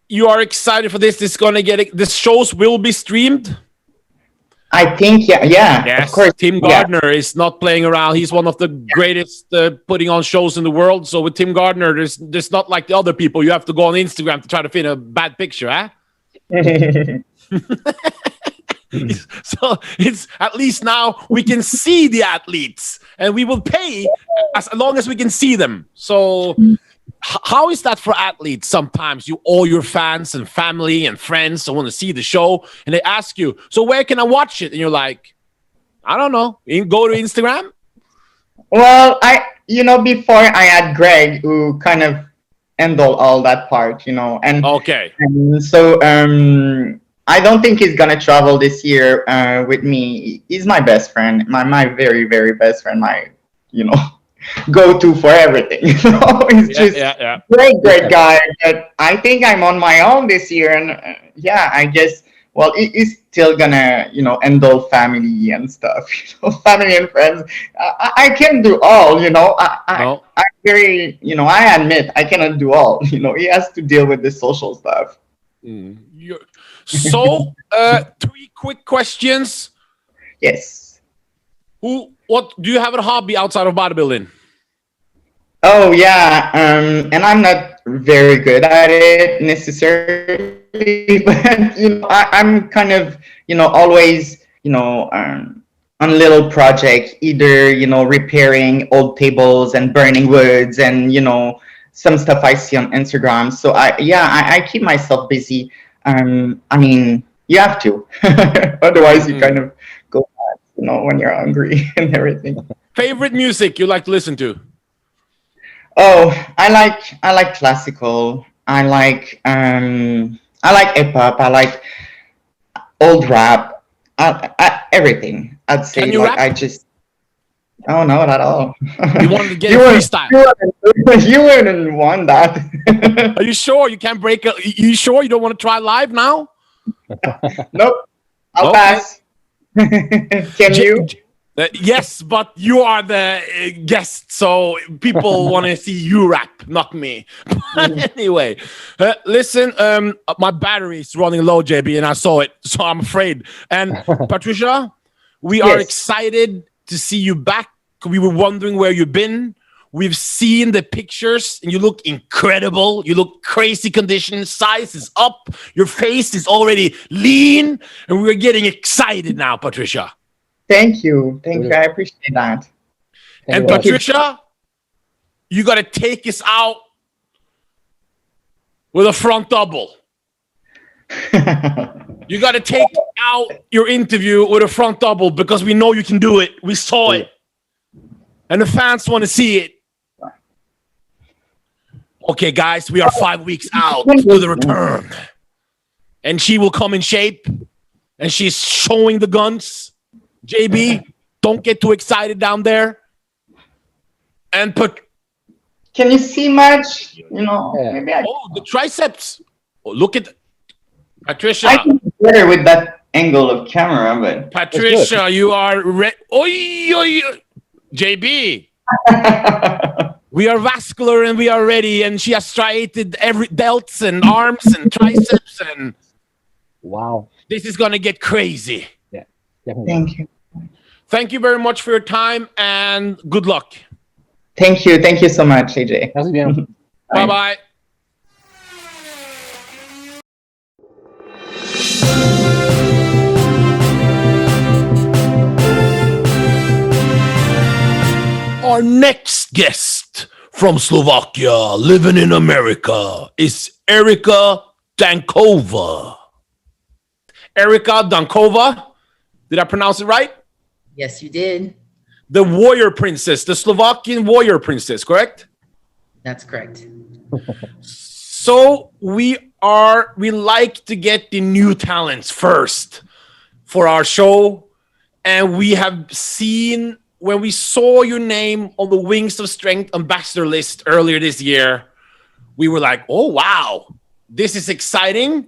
Speaker 1: you are excited for this. This is gonna the shows will be streamed.
Speaker 3: I think, yeah,
Speaker 1: yes,
Speaker 3: of course.
Speaker 1: Tim Gardner is not playing around. He's one of the greatest putting on shows in the world. So with Tim Gardner, there's not like the other people. You have to go on Instagram to try to fit a bad picture, huh? So it's at least now we can see the athletes and we will pay as long as we can see them. So how is that for athletes? Sometimes all your fans and family and friends want to see the show and they ask you, so where can I watch it? And you're like, I don't know. You go to Instagram.
Speaker 3: Well, you know, before I had Greg who kind of handled all that part, you know, and
Speaker 1: okay.
Speaker 3: And so I don't think he's gonna travel this year with me. He's my best friend, my very, very best friend, my, you know, go-to for everything. You know, he's just great guy. But I think I'm on my own this year, and I guess. Well, he's still gonna, you know, handle family and stuff. You know, family and friends. I can do all. You know, I'm very, you know, I admit I cannot do all. You know, he has to deal with the social stuff.
Speaker 1: So, 3 quick questions.
Speaker 3: Yes.
Speaker 1: What do you have a hobby outside of bodybuilding?
Speaker 3: Oh yeah, and I'm not very good at it necessarily, but you know, I'm kind of, you know, always, you know, on little projects, either, you know, repairing old tables and burning woods and, you know, some stuff I see on Instagram. So I keep myself busy. I mean, you have to, otherwise you kind of go mad, you know, when you're hungry and everything.
Speaker 1: Favorite music you like to listen to?
Speaker 3: Oh, I like classical. I like hip hop. I like old rap. Everything. I'd say.
Speaker 1: Can you rap?
Speaker 3: Oh no, not at all.
Speaker 1: You wanted to get freestyle.
Speaker 3: You wouldn't want that.
Speaker 1: Are you sure you can't break? You sure you don't want to try live now?
Speaker 3: Nope. I'll
Speaker 1: Okay.
Speaker 3: pass. Can you?
Speaker 1: Yes, but you are the guest, so people want to see you rap, not me. But anyway, listen, my battery is running low, JB, and I saw it, so I'm afraid. And Patricia, we are
Speaker 3: Yes.
Speaker 1: excited to see you back. We were wondering where you've been. We've seen the pictures, and you look incredible. You look crazy condition. Size is up. Your face is already lean, and we're getting excited now, Patricia.
Speaker 3: Thank you. Thank you. I appreciate that.
Speaker 1: And Patricia, you got to take us out with a front double. You got to take out your interview with a front double because we know you can do it. We saw it. And the fans want to see it. Okay, guys, we are 5 weeks out to the return. And she will come in shape. And she's showing the guns. JB, don't get too excited down there. And
Speaker 3: can you see much? You know, maybe
Speaker 1: the triceps. Oh, look at Patricia.
Speaker 3: I can do better with that angle of camera, but
Speaker 1: Patricia, you are JB. We are vascular and we are ready, and she has striated every delts and arms and triceps, and
Speaker 2: wow,
Speaker 1: this is gonna get crazy.
Speaker 2: Yeah, definitely.
Speaker 3: Thank you.
Speaker 1: Thank you very much for your time and good luck.
Speaker 3: Thank you. Thank you so much, AJ.
Speaker 2: Merci bien.
Speaker 1: Bye bye. Our next guest from Slovakia, living in America, is Erika Tankova. Erika Dankova, did I pronounce it right?
Speaker 4: Yes, you did.
Speaker 1: The warrior princess, the Slovakian warrior princess, correct?
Speaker 4: That's correct.
Speaker 1: So we like to get the new talents first for our show. And we have seen, when we saw your name on the Wings of Strength ambassador list earlier this year, we were like, oh, wow, this is exciting.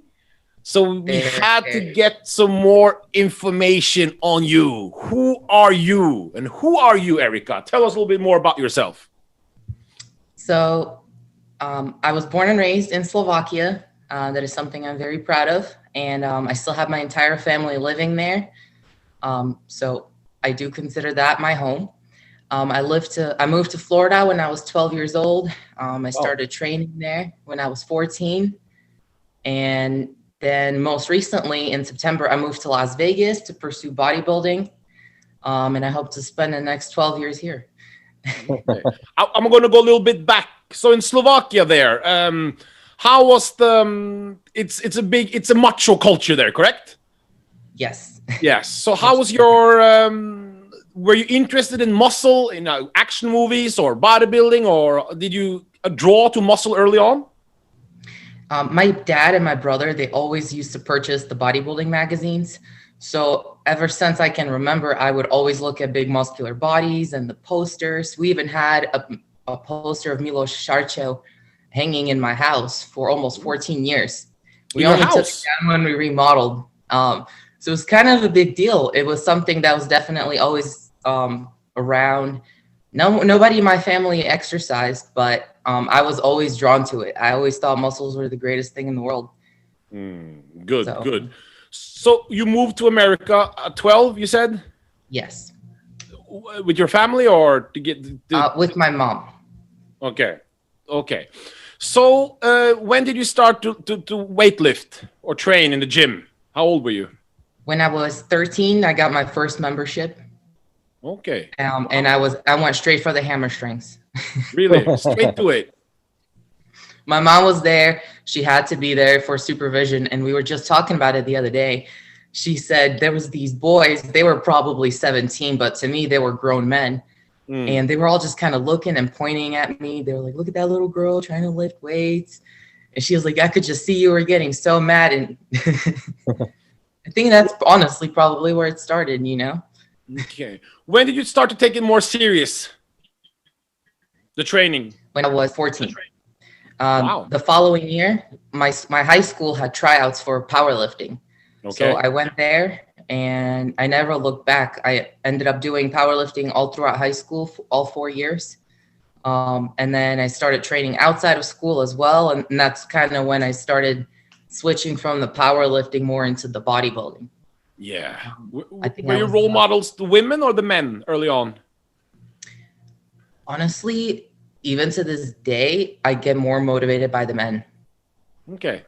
Speaker 1: So we had to get some more information on you. Who are you? And who are you, Erika? Tell us a little bit more about yourself.
Speaker 4: So I was born and raised in Slovakia. That is something I'm very proud of. And I still have my entire family living there. So I do consider that my home. I moved to Florida when I was 12 years old. I started training there when I was 14. And then most recently in September, I moved to Las Vegas to pursue bodybuilding. And I hope to spend the next 12 years here.
Speaker 1: Okay. I'm going to go a little bit back. So in Slovakia there, how was it's a macho culture there, correct?
Speaker 4: Yes.
Speaker 1: Yes. So how was your, were you interested in muscle, in action movies or bodybuilding, or did you draw to muscle early on?
Speaker 4: My dad and my brother, they always used to purchase the bodybuilding magazines. So ever since I can remember, I would always look at big muscular bodies and the posters. We even had a poster of Milos Sarcev hanging in my house for almost 14 years. We only took it down when we remodeled. So it was kind of a big deal. It was something that was definitely always around. Nobody in my family exercised, but I was always drawn to it. I always thought muscles were the greatest thing in the world.
Speaker 1: Good. So you moved to America at 12, you said?
Speaker 4: Yes.
Speaker 1: With your family or to get...
Speaker 4: with my mom.
Speaker 1: Okay. So when did you start to weightlift or train in the gym? How old were you?
Speaker 4: When I was 13, I got my first membership.
Speaker 1: Okay.
Speaker 4: And I went straight for the hamstrings.
Speaker 1: Really? Straight to it?
Speaker 4: My mom was there. She had to be there for supervision. And we were just talking about it the other day. She said there was these boys, they were probably 17, but to me, they were grown men. And they were all just kind of looking and pointing at me. They were like, look at that little girl trying to lift weights. And she was like, I could just see you were getting so mad. And I think that's honestly probably where it started, you know?
Speaker 1: Okay. When did you start to take it more serious? The training?
Speaker 4: When I was 14.
Speaker 1: Wow.
Speaker 4: The following year, my high school had tryouts for powerlifting. So I went there and I never looked back. I ended up doing powerlifting all throughout high school, all 4 years. And then I started training outside of school as well. And that's kind of when I started switching from the powerlifting more into the bodybuilding.
Speaker 1: Yeah.
Speaker 4: I think
Speaker 1: were your role models the women or the men early on?
Speaker 4: Honestly, even to this day, I get more motivated by the men.
Speaker 1: Okay.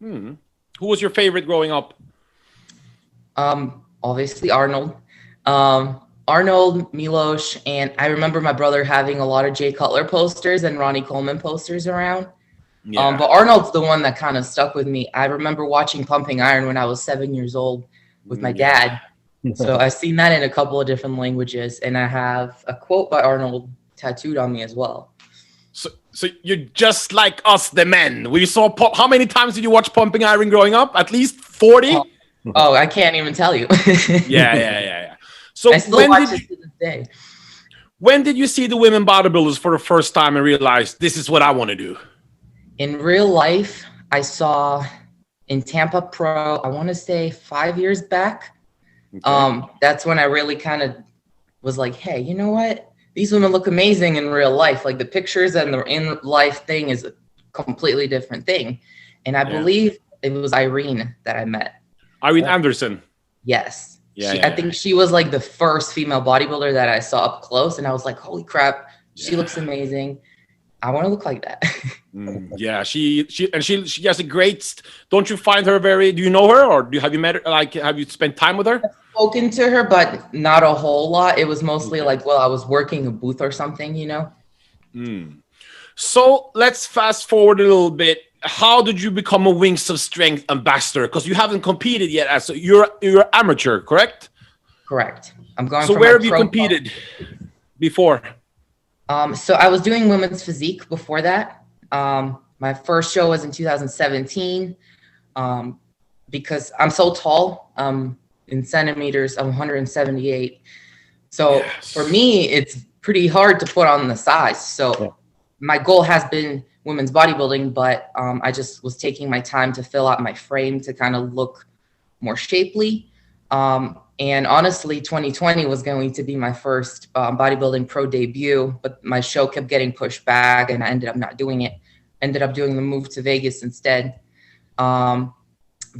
Speaker 1: Who was your favorite growing up?
Speaker 4: Obviously Arnold. Arnold, Milos, and I remember my brother having a lot of Jay Cutler posters and Ronnie Coleman posters around.
Speaker 1: Yeah.
Speaker 4: But Arnold's the one that kind of stuck with me. I remember watching Pumping Iron when I was 7 years old with my dad. So I've seen that in a couple of different languages, and I have a quote by Arnold tattooed on me as well.
Speaker 1: So you're just like us, the men. We saw how many times did you watch Pumping Iron growing up? At least 40?
Speaker 4: Oh, I can't even tell you.
Speaker 1: Yeah. So
Speaker 4: I still watch it to this day.
Speaker 1: When did you see the women bodybuilders for the first time and realize this is what I want to do?
Speaker 4: In real life, I saw in Tampa Pro, I want to say 5 years back. Okay. That's when I really kind of was like, hey, you know what? These women look amazing in real life. Like the pictures and the in life thing is a completely different thing. And I believe it was Irene that I met.
Speaker 1: Irene Anderson.
Speaker 4: Yes. I think she was like the first female bodybuilder that I saw up close. And I was like, holy crap, she looks amazing. I want to look like that. She
Speaker 1: has a great, don't you find her very, do you know her or have you met her? Like, have you spent time with her?
Speaker 4: I've spoken to her, but not a whole lot. It was mostly like, well, I was working a booth or something, you know?
Speaker 1: So let's fast forward a little bit. How did you become a Wings of Strength ambassador? Because you haven't competed yet. So you're amateur, correct?
Speaker 4: Correct. I'm going.
Speaker 1: So where have you competed before?
Speaker 4: So I was doing women's physique before that. My first show was in 2017. Because I'm so tall, in centimeters, I'm 178. So for me, it's pretty hard to put on the size. So my goal has been women's bodybuilding, but I just was taking my time to fill out my frame to kind of look more shapely. And honestly, 2020 was going to be my first bodybuilding pro debut, but my show kept getting pushed back and I ended up not doing it. Ended up doing the move to Vegas instead. But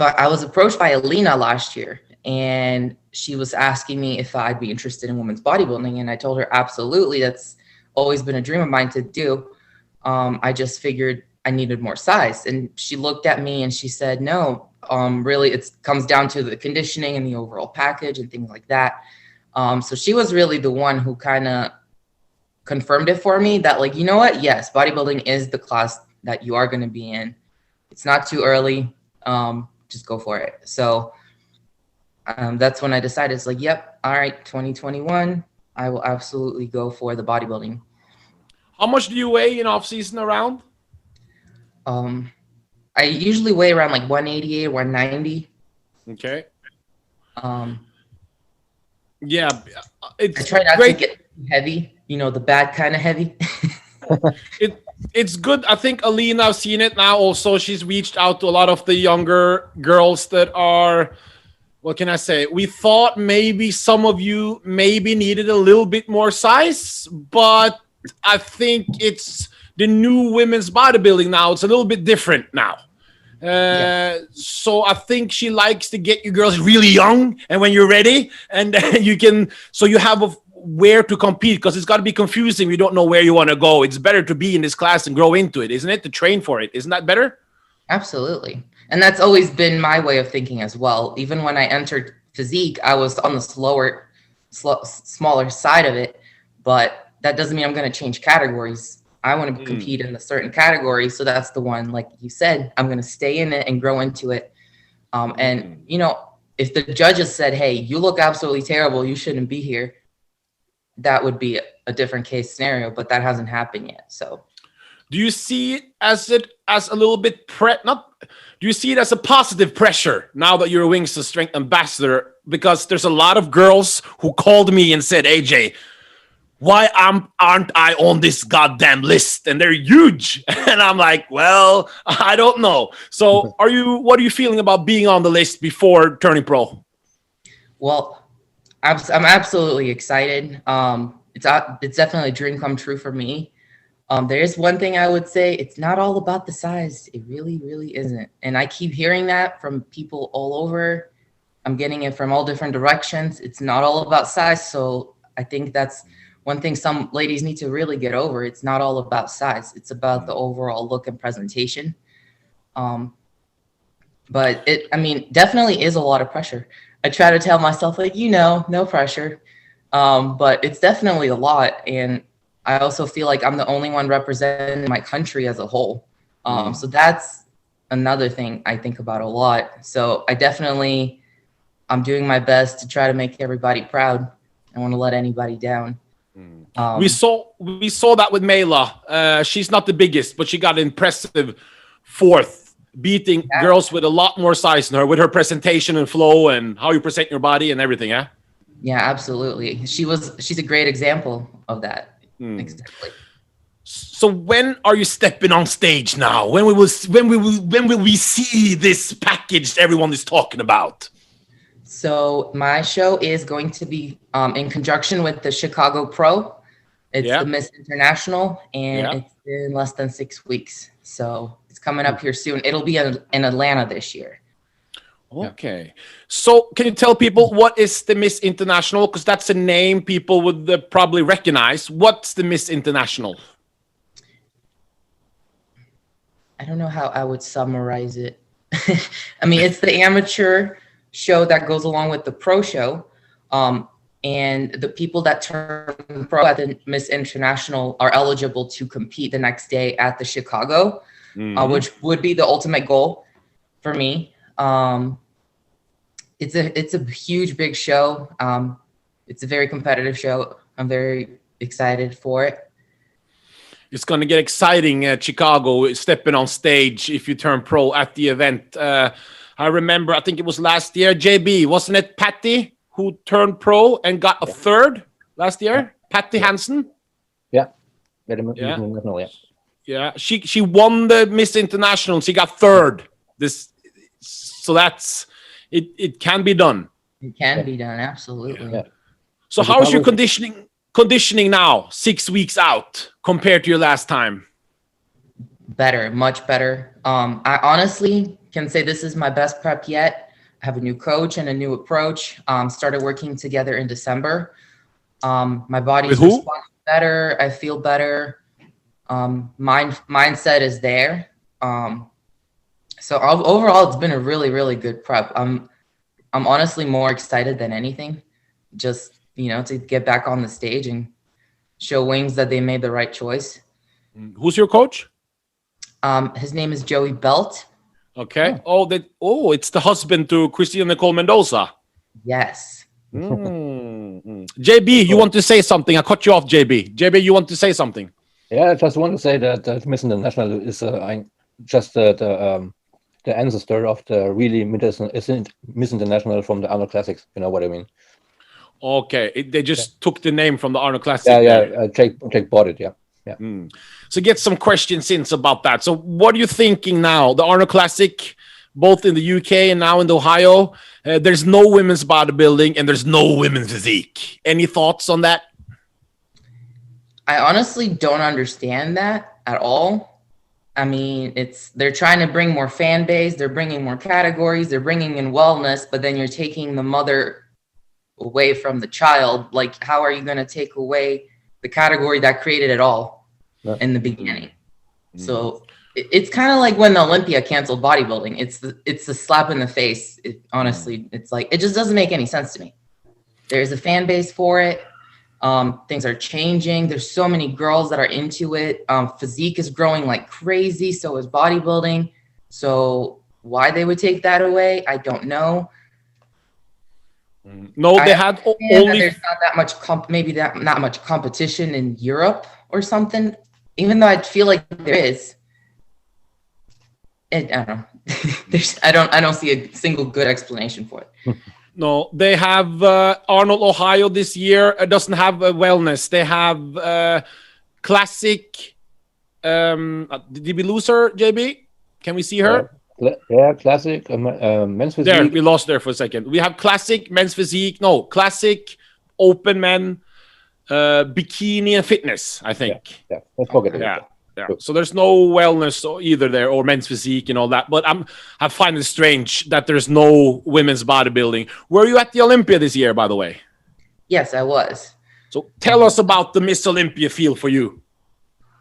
Speaker 4: I was approached by Alina last year and she was asking me if I'd be interested in women's bodybuilding. And I told her, absolutely. That's always been a dream of mine to do. I just figured I needed more size. And she looked at me and she said, no, really, it comes down to the conditioning and the overall package and things like that. So she was really the one who kind of confirmed it for me that, like, you know what? Yes, bodybuilding is the class that you are going to be in. It's not too early. Just go for it. So that's when I decided, it's like, yep, all right, 2021, I will absolutely go for the bodybuilding.
Speaker 1: How much do you weigh in off season around?
Speaker 4: I usually weigh around like 188 or 190.
Speaker 1: Okay.
Speaker 4: I try not to get heavy, you know, the bad kind of heavy.
Speaker 1: It's good. I think Alina, I've seen it now also. She's reached out to a lot of the younger girls that are, what can I say? We thought maybe some of you maybe needed a little bit more size, but I think it's the new women's bodybuilding now. It's a little bit different now. So I think she likes to get you girls really young, and when you're ready, and you can, so you have where to compete, because it's got to be confusing. You don't know where you want to go. It's better to be in this class and grow into it, isn't it? To train for it. Isn't that better?
Speaker 4: Absolutely. And that's always been my way of thinking as well. Even when I entered physique, I was on the smaller side of it, but that doesn't mean I'm going to change categories. I want to compete in a certain category. So that's the one, like you said, I'm going to stay in it and grow into it. And, you know, if the judges said, hey, you look absolutely terrible, you shouldn't be here, that would be a different case scenario, but that hasn't happened yet. So
Speaker 1: do you see it as a little bit do you see it as a positive pressure now that you're a Wings of Strength ambassador? Because there's a lot of girls who called me and said, AJ, why aren't I on this goddamn list? And they're huge. And I'm like, well, I don't know. So what are you feeling about being on the list before turning pro?
Speaker 4: Well, I'm absolutely excited. It's definitely a dream come true for me. There's one thing I would say, it's not all about the size. It really, really isn't. And I keep hearing that from people all over. I'm getting it from all different directions. It's not all about size. So I think that's one thing some ladies need to really get over. It's not all about size. It's about the overall look and presentation. But definitely is a lot of pressure. I try to tell myself, like, no pressure. But it's definitely a lot. And I also feel like I'm the only one representing my country as a whole. So that's another thing I think about a lot. So I'm doing my best to try to make everybody proud. I want to let anybody down.
Speaker 1: We saw that with Mela. She's not the biggest, but she got an impressive 4th, beating girls with a lot more size than her, with her presentation and flow and how you present your body and everything. Yeah.
Speaker 4: Yeah, absolutely. She's a great example of that. Exactly.
Speaker 1: So when are you stepping on stage now? When will we see this package everyone is talking about?
Speaker 4: So my show is going to be in conjunction with the Chicago Pro. It's the Miss International, and it's in less than 6 weeks. So it's coming up here soon. It'll be in Atlanta this year.
Speaker 1: Okay. So can you tell people what is the Miss International? Because that's a name people would probably recognize. What's the Miss International?
Speaker 4: I don't know how I would summarize it. It's the amateur show that goes along with the pro show. And the people that turn pro at the Miss International are eligible to compete the next day at the Chicago, which would be the ultimate goal for me. It's a huge, big show. It's a very competitive show. I'm very excited for it.
Speaker 1: It's going to get exciting at Chicago, stepping on stage if you turn pro at the event. I remember, I think it was last year, JB, wasn't it Patty who turned pro and got a 3rd last year? Patty Hansen?
Speaker 2: Yeah.
Speaker 1: Yeah, she won the Miss International. She got 3rd. So that's it can be done.
Speaker 4: It can be done, absolutely. Yeah.
Speaker 1: So how is your conditioning now, 6 weeks out, compared to your last time?
Speaker 4: Better, much better. I honestly can say this is my best prep yet. I have a new coach and a new approach. Started working together in December. My body's responding better. I feel better. Mindset is there. So overall, it's been a really, really good prep. I'm honestly more excited than anything. Just, to get back on the stage and show Wings that they made the right choice.
Speaker 1: Who's your coach?
Speaker 4: His name is Joey Belt.
Speaker 1: Okay. It's the husband to Christina Nicole Mendoza.
Speaker 4: Yes.
Speaker 1: JB, you want to say something? I cut you off, JB. JB, you want to say something?
Speaker 2: Yeah, I just want to say that Miss International is just the ancestor of the really Miss International from the Arnold Classics. You know what I mean?
Speaker 1: Okay. They just took the name from the Arnold Classic.
Speaker 2: Yeah. Jake bought it. Yeah.
Speaker 1: So get some questions in about that. So what are you thinking now? The Arnold Classic, both in the UK and now in Ohio, there's no women's bodybuilding and there's no women's physique. Any thoughts on that?
Speaker 4: I honestly don't understand that at all. They're trying to bring more fan base. They're bringing more categories. They're bringing in wellness, but then you're taking the mother away from the child. Like, how are you going to take away the category that created it all in the beginning? So it's kind of like when the Olympia canceled bodybuilding. It's the slap in the face. Honestly, it's like, it just doesn't make any sense to me. There's a fan base for it. Things are changing. There's so many girls that are into it. Physique is growing like crazy. So is bodybuilding. So why they would take that away, I don't know.
Speaker 1: No, they had only.
Speaker 4: There's not that much not much competition in Europe or something. Even though I feel like there is. I don't know. I don't see a single good explanation for it.
Speaker 1: No, they have Arnold, Ohio this year. Doesn't have wellness. They have classic. Did we lose her, JB? Can we see her?
Speaker 2: Yeah, classic men's physique.
Speaker 1: There, we lost there for a second. We have classic men's physique. No, classic open men, bikini and fitness, I think.
Speaker 2: Yeah, let's forget it.
Speaker 1: Yeah. So there's no wellness either there, or men's physique and all that. But I find it strange that there's no women's bodybuilding. Were you at the Olympia this year, by the way?
Speaker 4: Yes, I was.
Speaker 1: So tell us about the Miss Olympia feel for you.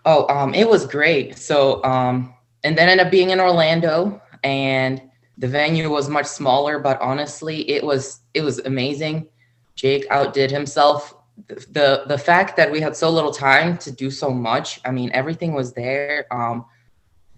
Speaker 4: Oh, it was great. So, and then ended up being in Orlando, and the venue was much smaller, but honestly, it was amazing. Jake outdid himself. The fact that we had so little time to do so much, I mean, everything was there.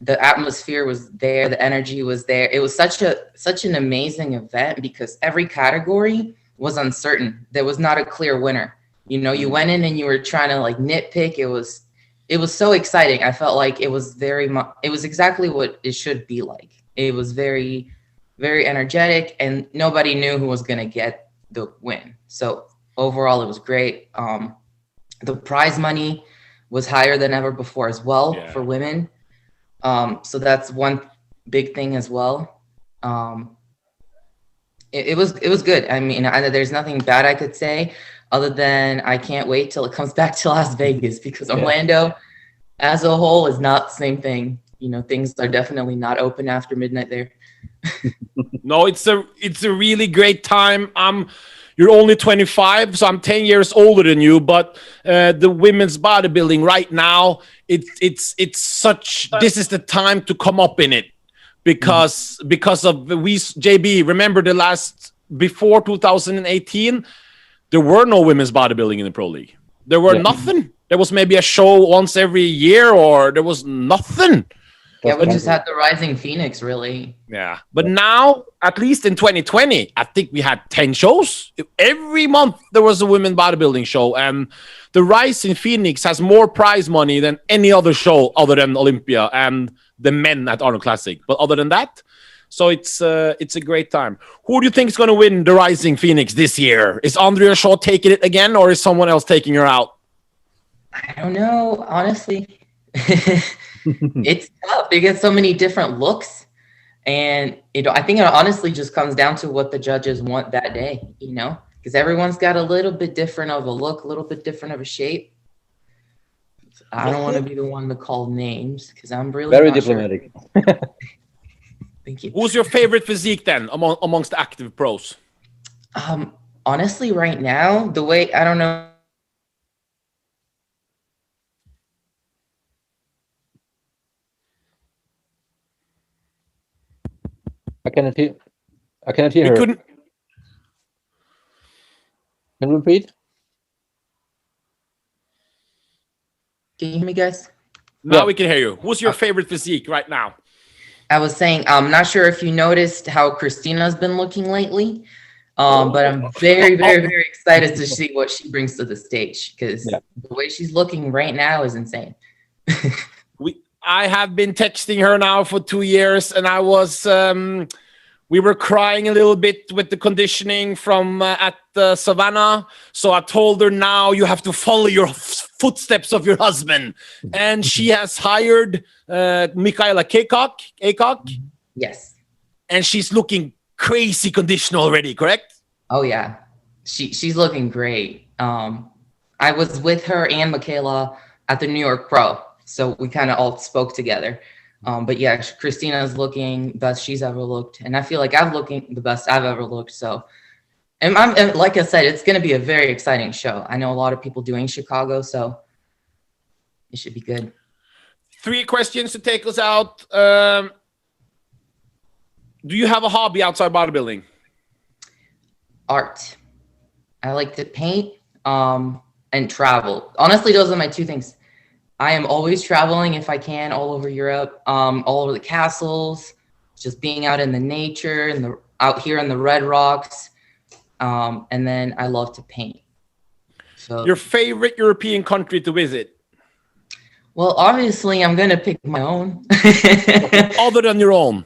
Speaker 4: The atmosphere was there, the energy was there. It was such an amazing event because every category was uncertain. There was not a clear winner. You know, you went in and you were trying to like nitpick. It was so exciting. I felt like it was exactly what it should be like. It was very, very energetic, and nobody knew who was going to get the win. So overall, it was great. The prize money was higher than ever before as well for women. So that's one big thing as well. It was good. I mean, there's nothing bad I could say other than I can't wait till it comes back to Las Vegas, because Orlando as a whole is not the same thing. You know, things are definitely not open after midnight there.
Speaker 1: No, it's a really great time. You're only 25, so I'm 10 years older than you. But the women's bodybuilding right now, it's such. This is the time to come up in it, because of JB. Remember before 2018, there were no women's bodybuilding in the pro league. There were nothing. There was maybe a show once every year, or there was nothing.
Speaker 4: Yeah, we just had the Rising Phoenix, really.
Speaker 1: Yeah, but now, at least in 2020, I think we had 10 shows. Every month there was a women's bodybuilding show, and the Rising Phoenix has more prize money than any other show other than Olympia and the men at Arnold Classic. But other than that, so it's a great time. Who do you think is going to win the Rising Phoenix this year? Is Andrea Shaw taking it again, or is someone else taking her out?
Speaker 4: I don't know, honestly. It's tough. They get so many different looks, and I think it honestly just comes down to what the judges want that day, because everyone's got a little bit different of a look, a little bit different of a shape. I don't want to be the one to call names because I'm really
Speaker 2: very diplomatic.
Speaker 4: Sure. Thank you.
Speaker 1: Who's your favorite physique then amongst the active pros?
Speaker 4: Honestly, right now, I don't know.
Speaker 2: I cannot hear her. Can you repeat?
Speaker 4: Can you hear me, guys?
Speaker 1: Now we can hear you. Who's your favorite physique right now?
Speaker 4: I was saying, I'm not sure if you noticed how Christina's been looking lately, but I'm very, very, very excited to see what she brings to the stage, because the way she's looking right now is insane.
Speaker 1: I have been texting her now for 2 years, and I was we were crying a little bit with the conditioning from at Savannah. So I told her, now you have to follow your footsteps of your husband. And she has hired Michaela Aycock.
Speaker 4: Yes.
Speaker 1: And she's looking crazy condition already, correct?
Speaker 4: Oh, yeah. She's looking great. I was with her and Michaela at the New York Pro. So we kind of all spoke together. But yeah, Christina's looking best she's ever looked. And I feel like I'm looking the best I've ever looked. So, and like I said, it's going to be a very exciting show. I know a lot of people doing Chicago, so it should be good. 3 questions to take us out. Do you have a hobby outside bodybuilding? Art. I like to paint and travel. Honestly, those are my 2 things. I am always traveling if I can, all over Europe, all over the castles, just being out in the nature and out here in the Red Rocks. And then I love to paint. So, your favorite European country to visit? Well, obviously, I'm going to pick my own. Other than your own?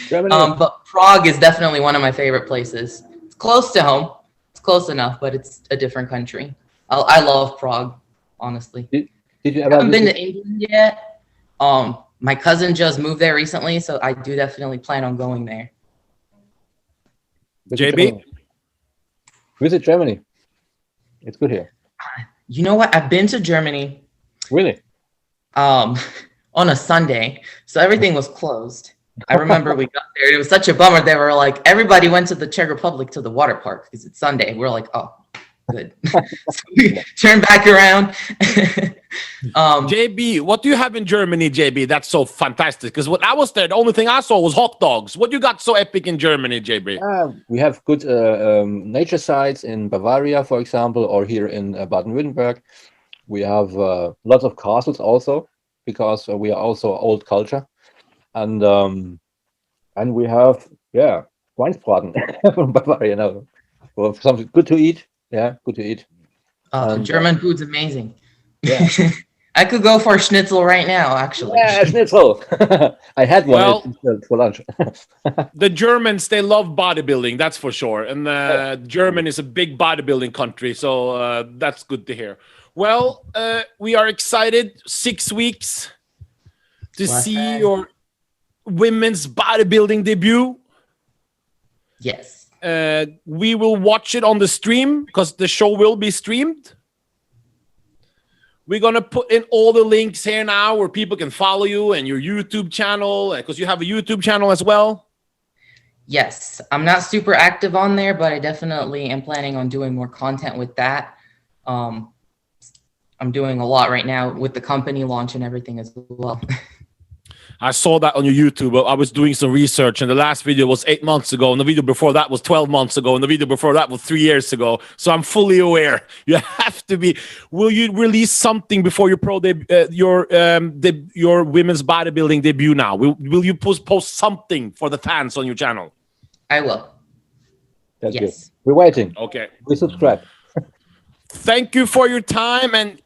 Speaker 2: Germany.
Speaker 4: But Prague is definitely one of my favorite places. It's close to home. It's close enough, but it's a different country. I love Prague, honestly.
Speaker 2: Did you
Speaker 4: I
Speaker 2: ever
Speaker 4: haven't been
Speaker 2: visit?
Speaker 4: to England yet. My cousin just moved there recently, so I do definitely plan on going there.
Speaker 2: Visit
Speaker 1: JB?
Speaker 2: Germany? Visit Germany. It's good here.
Speaker 4: You know what? I've been to Germany
Speaker 2: Really?
Speaker 4: on a Sunday, so everything was closed. I remember we got there. It was such a bummer. They were like, everybody went to the Czech Republic to the water park because it's Sunday. We're like, oh, good. So we turned back around.
Speaker 1: JB, what do you have in Germany, JB? That's so fantastic. Because when I was there, the only thing I saw was hot dogs. What you got so epic in Germany, JB?
Speaker 2: We have good nature sites in Bavaria, for example, or here in Baden-Württemberg. We have lots of castles also, because we are also old culture. And we have, Schweinsbraten from Bavaria now. Well, something good to eat. Yeah, good to eat. And,
Speaker 4: German food's amazing.
Speaker 2: Yeah.
Speaker 4: I could go for a schnitzel right now, actually.
Speaker 2: Yeah, schnitzel. I had one for lunch.
Speaker 1: The Germans, they love bodybuilding, that's for sure. And Germany is a big bodybuilding country, so that's good to hear. Well, we are excited. 6 weeks to see your women's bodybuilding debut.
Speaker 4: Yes.
Speaker 1: We will watch it on the stream because the show will be streamed. We're going to put in all the links here now where people can follow you and your YouTube channel, because you have a YouTube channel as well.
Speaker 4: Yes. I'm not super active on there, but I definitely am planning on doing more content with that. I'm doing a lot right now with the company launch and everything as well.
Speaker 1: I saw that on your YouTube. I was doing some research, and the last video was 8 months ago, and the video before that was 12 months ago, and the video before that was 3 years ago. So I'm fully aware. You have to be. Will you release something before your your women's bodybuilding debut? Now, will you post something for the fans on your channel?
Speaker 4: I will.
Speaker 2: That's
Speaker 4: yes.
Speaker 2: good. We're waiting.
Speaker 1: Okay.
Speaker 2: We subscribe.
Speaker 1: Thank you for your time, and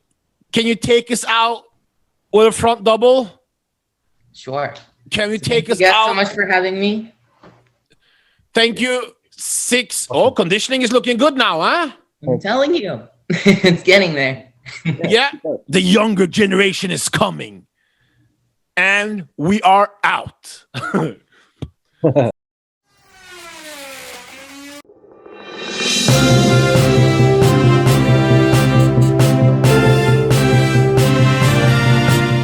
Speaker 1: can you take us out with a front double?
Speaker 4: Sure.
Speaker 1: Can you take us
Speaker 4: out? Thank you guys
Speaker 1: out?
Speaker 4: so much for having me.
Speaker 1: Thank you. 6. Oh, conditioning is looking good now, huh?
Speaker 4: I'm telling you. It's getting there.
Speaker 1: Yeah. The younger generation is coming. And we are out.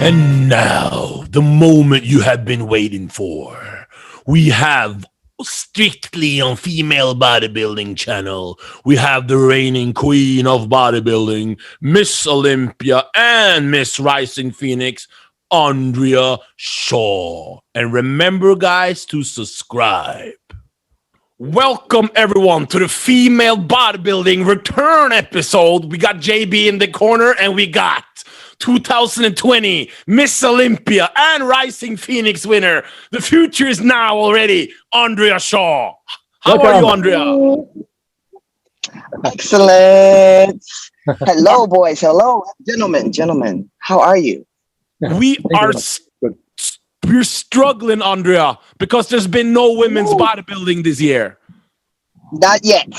Speaker 1: And now, the moment you have been waiting for. We have strictly on female bodybuilding channel. We have the reigning queen of bodybuilding, Miss Olympia and Miss Rising Phoenix, Andrea Shaw. And remember, guys, to subscribe. Welcome, everyone, to the female bodybuilding return episode. We got JB in the corner, and we got 2020 Miss Olympia and Rising Phoenix winner. The future is now already, Andrea Shaw. How are you, Andrea?
Speaker 5: Excellent. Hello, boys. Hello, gentlemen. How are you?
Speaker 1: We're struggling, Andrea, because there's been no women's bodybuilding this year.
Speaker 5: Not yet.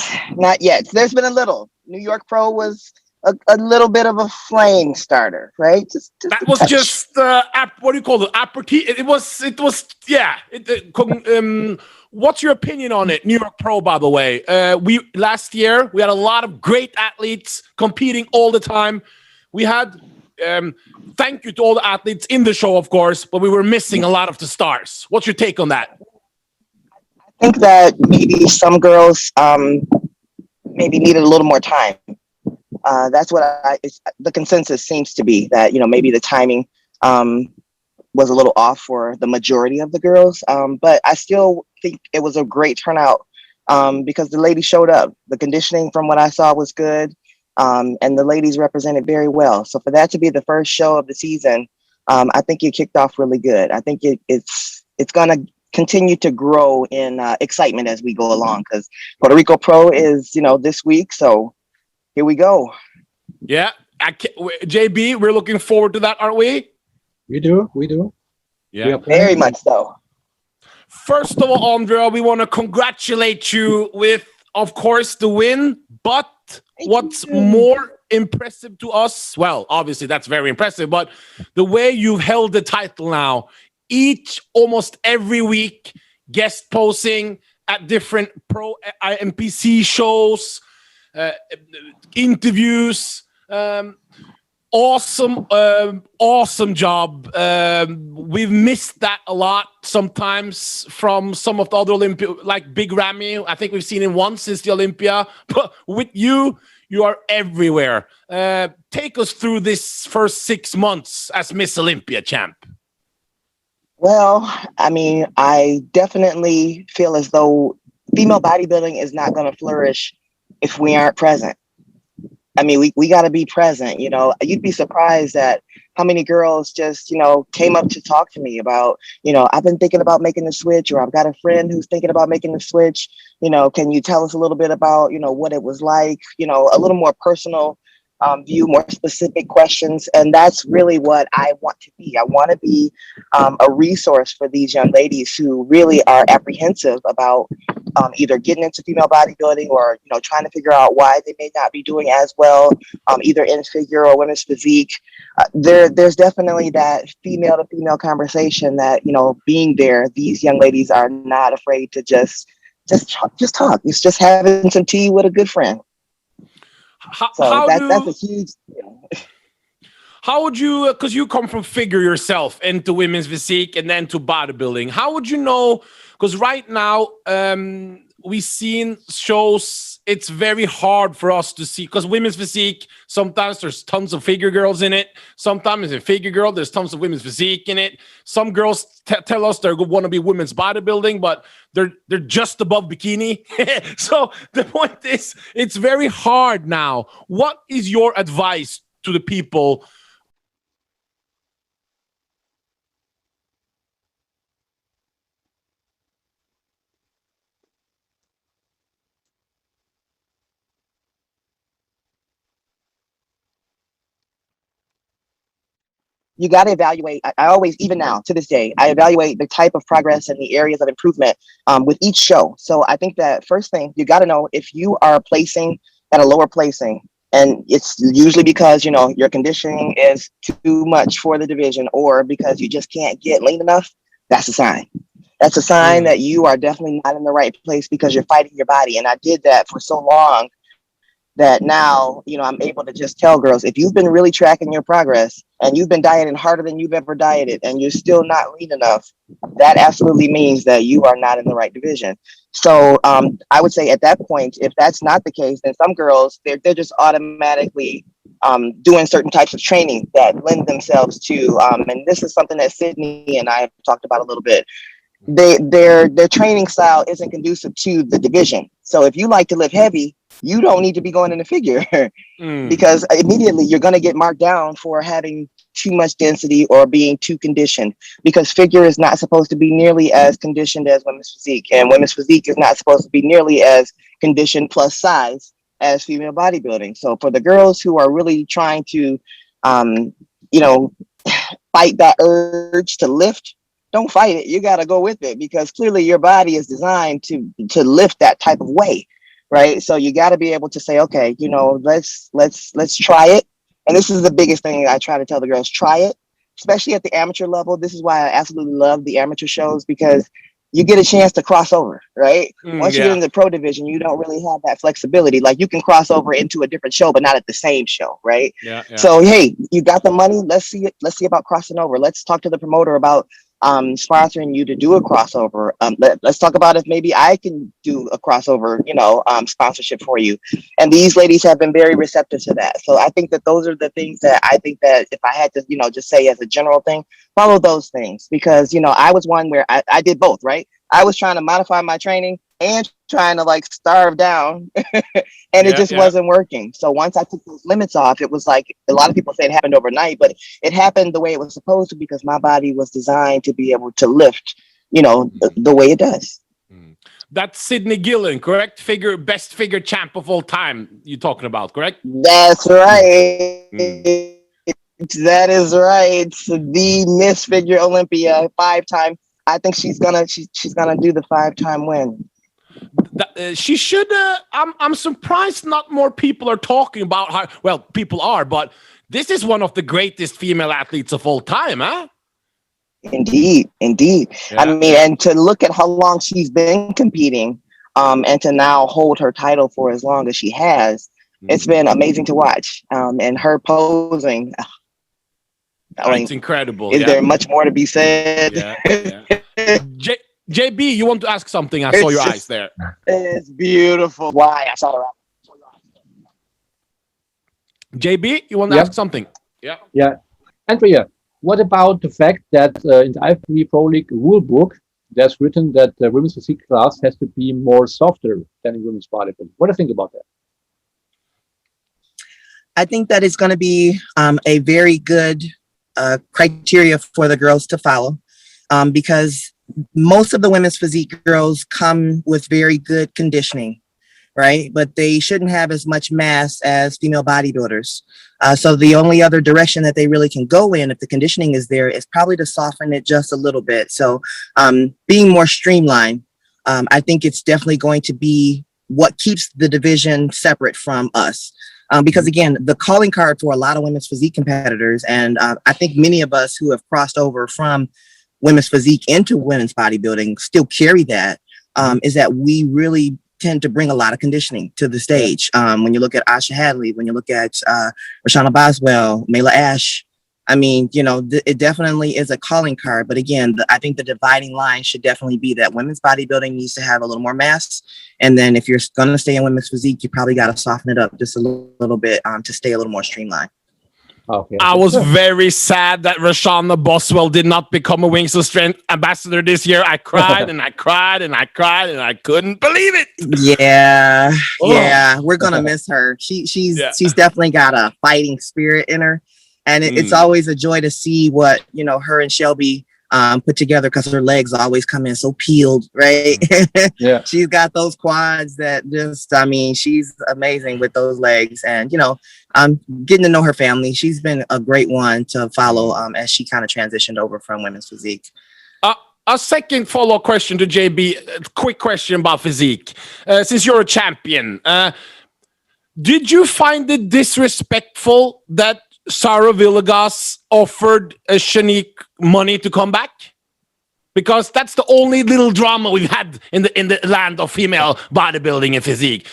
Speaker 5: There's been a little. New York Pro was a little bit of a flame starter, right?
Speaker 1: That was just what do you call it? Aperitif. It was. Yeah. What's your opinion on it, New York Pro? By the way, last year we had a lot of great athletes competing all the time. We had. Thank you to all the athletes in the show, of course, but we were missing a lot of the stars. What's your take on that?
Speaker 5: I think that maybe some girls maybe needed a little more time. That's what the consensus seems to be, that, maybe the timing was a little off for the majority of the girls. But I still think it was a great turnout because the ladies showed up. The conditioning from what I saw was good. And the ladies represented very well. So for that to be the first show of the season, I think it kicked off really good. I think it's going to continue to grow in excitement as we go along, because Puerto Rico Pro is, this week. So here we go.
Speaker 1: Yeah. JB, we're looking forward to that, aren't we?
Speaker 2: We do.
Speaker 1: Yeah.
Speaker 5: Very much so.
Speaker 1: First of all, Andrea, we want to congratulate you with, of course, the win. But what's more impressive to us, well, obviously that's very impressive, but the way you've held the title now, almost every week, guest posing at different pro NPC shows, interviews. Awesome job. We've missed that a lot sometimes from some of the other Olympia, like Big Ramy. I think we've seen him once since the Olympia, but with you are everywhere. Take us through this first 6 months as Miss Olympia champ.
Speaker 5: Well, I mean, I definitely feel as though female bodybuilding is not going to flourish if we aren't present. I mean, we got to be present. You know, you'd be surprised at how many girls just, you know, came up to talk to me about, you know, I've been thinking about making the switch, or I've got a friend who's thinking about making the switch. You know, can you tell us a little bit about, you know, what it was like, you know, a little more personal view, more specific questions. And that's really what I want to be. I want to be a resource for these young ladies who really are apprehensive about either getting into female bodybuilding, or, you know, trying to figure out why they may not be doing as well, either in figure or women's physique. There's definitely that female to female conversation that, you know, being there, these young ladies are not afraid to just talk. It's just having some tea with a good friend. That's a huge deal.
Speaker 1: How would you, because you come from figure yourself into women's physique and then to bodybuilding, how would you know? Because right now, we've seen shows, it's very hard for us to see, because women's physique, sometimes there's tons of figure girls in it. Sometimes in figure girl, there's tons of women's physique in it. Some girls tell us they want to be women's bodybuilding, but they're just above bikini. So the point is, it's very hard now. What is your advice to the people?
Speaker 5: You got to evaluate. I always, even now to this day, I evaluate the type of progress and the areas of improvement with each show. So I think that first thing, you got to know if you are placing at a lower placing, and it's usually because, you know, your conditioning is too much for the division, or because you just can't get lean enough. That's a sign. That's a sign that you are definitely not in the right place, because you're fighting your body. And I did that for so long that now, you know, I'm able to just tell girls, if you've been really tracking your progress and you've been dieting harder than you've ever dieted and you're still not lean enough, that absolutely means that you are not in the right division. So I would say at that point, if that's not the case, then some girls, they're just automatically doing certain types of training that lend themselves to, and this is something that Sydney and I have talked about a little bit. Their training style isn't conducive to the division. So if you like to lift heavy, you don't need to be going in the figure because immediately you're going to get marked down for having too much density or being too conditioned, because figure is not supposed to be nearly as conditioned as women's physique, and women's physique is not supposed to be nearly as conditioned plus size as female bodybuilding. So for the girls who are really trying to, you know, fight that urge to lift, don't fight it. You got to go with it, because clearly your body is designed to lift that type of weight. Right. So you got to be able to say, okay, you know, let's try it. And this is the biggest thing I try to tell the girls, try it, especially at the amateur level. This is why I absolutely love the amateur shows, because you get a chance to cross over. Right. Once you get in the pro division, you don't really have that flexibility. Like you can cross over into a different show, but not at the same show. Right. Yeah. So, hey, you got the money. Let's see about crossing over. Let's talk to the promoter about sponsoring you to do a crossover. Let's talk about if maybe I can do a crossover, you know, sponsorship for you. And these ladies have been very receptive to that. So I think that those are the things that I think that if I had to, you know, just say as a general thing, follow those things, because, you know, I was one where I did both, right? I was trying to modify my training and trying to like starve down and it just wasn't working. So once I took those limits off, it was like, a lot of people say it happened overnight, but it happened the way it was supposed to, because my body was designed to be able to lift, you know, the way it does.
Speaker 1: That's Sydney Gillen, correct? Best figure champ of all time you're talking about, correct?
Speaker 5: That's right. That is right. The Miss Figure Olympia, 5-time I think she's gonna do the 5-time win.
Speaker 1: She should. I'm surprised not more people are talking about her. Well, people are, but this is one of the greatest female athletes of all time, huh?
Speaker 5: Indeed.
Speaker 1: Yeah.
Speaker 5: I mean, and to look at how long she's been competing, and to now hold her title for as long as she has, it's been amazing to watch. And her posing,
Speaker 1: It's incredible.
Speaker 5: Is there much more to be said?
Speaker 1: Yeah. JB, you want to ask something? I saw your eyes there.
Speaker 5: It's beautiful. Why? I saw her.
Speaker 1: JB, you want to ask something?
Speaker 2: Yeah. Andrea, what about the fact that in the IFBB Pro League rule book, there's written that the women's physique class has to be more softer than in women's bodybuilding? What do you think about that?
Speaker 5: I think that it's going to be a very good criteria for the girls to follow, because most of the women's physique girls come with very good conditioning, right? But they shouldn't have as much mass as female bodybuilders. So the only other direction that they really can go in, if the conditioning is there, is probably to soften it just a little bit. So being more streamlined, I think it's definitely going to be what keeps the division separate from us. Because again, the calling card for a lot of women's physique competitors, and I think many of us who have crossed over from women's physique into women's bodybuilding still carry that, is that we really tend to bring a lot of conditioning to the stage. When you look at Asha Hadley, when you look at Rashana Boswell, Mayla Ash, I mean, you know, it definitely is a calling card. But again, I think the dividing line should definitely be that women's bodybuilding needs to have a little more mass. And then if you're going to stay in women's physique, you probably got to soften it up just a little bit to stay a little more streamlined.
Speaker 2: Okay.
Speaker 1: I was very sad that Rashana Boswell did not become a Wings of Strength ambassador this year. I cried and I cried and I cried and I couldn't believe it.
Speaker 5: Yeah, we're gonna miss her. She's definitely got a fighting spirit in her, and it's always a joy to see what her and Shelby put together, because her legs always come in so peeled, right?
Speaker 2: Yeah,
Speaker 5: she's got those quads that just, I mean, she's amazing with those legs. And I'm getting to know her family. She's been a great one to follow as she kind of transitioned over from women's physique.
Speaker 1: A second follow-up question to JB. Quick question about physique. Since you're a champion, did you find it disrespectful that Sarah Villegas offered Shanique money to come back? Because that's the only little drama we've had in the land of female bodybuilding and physique.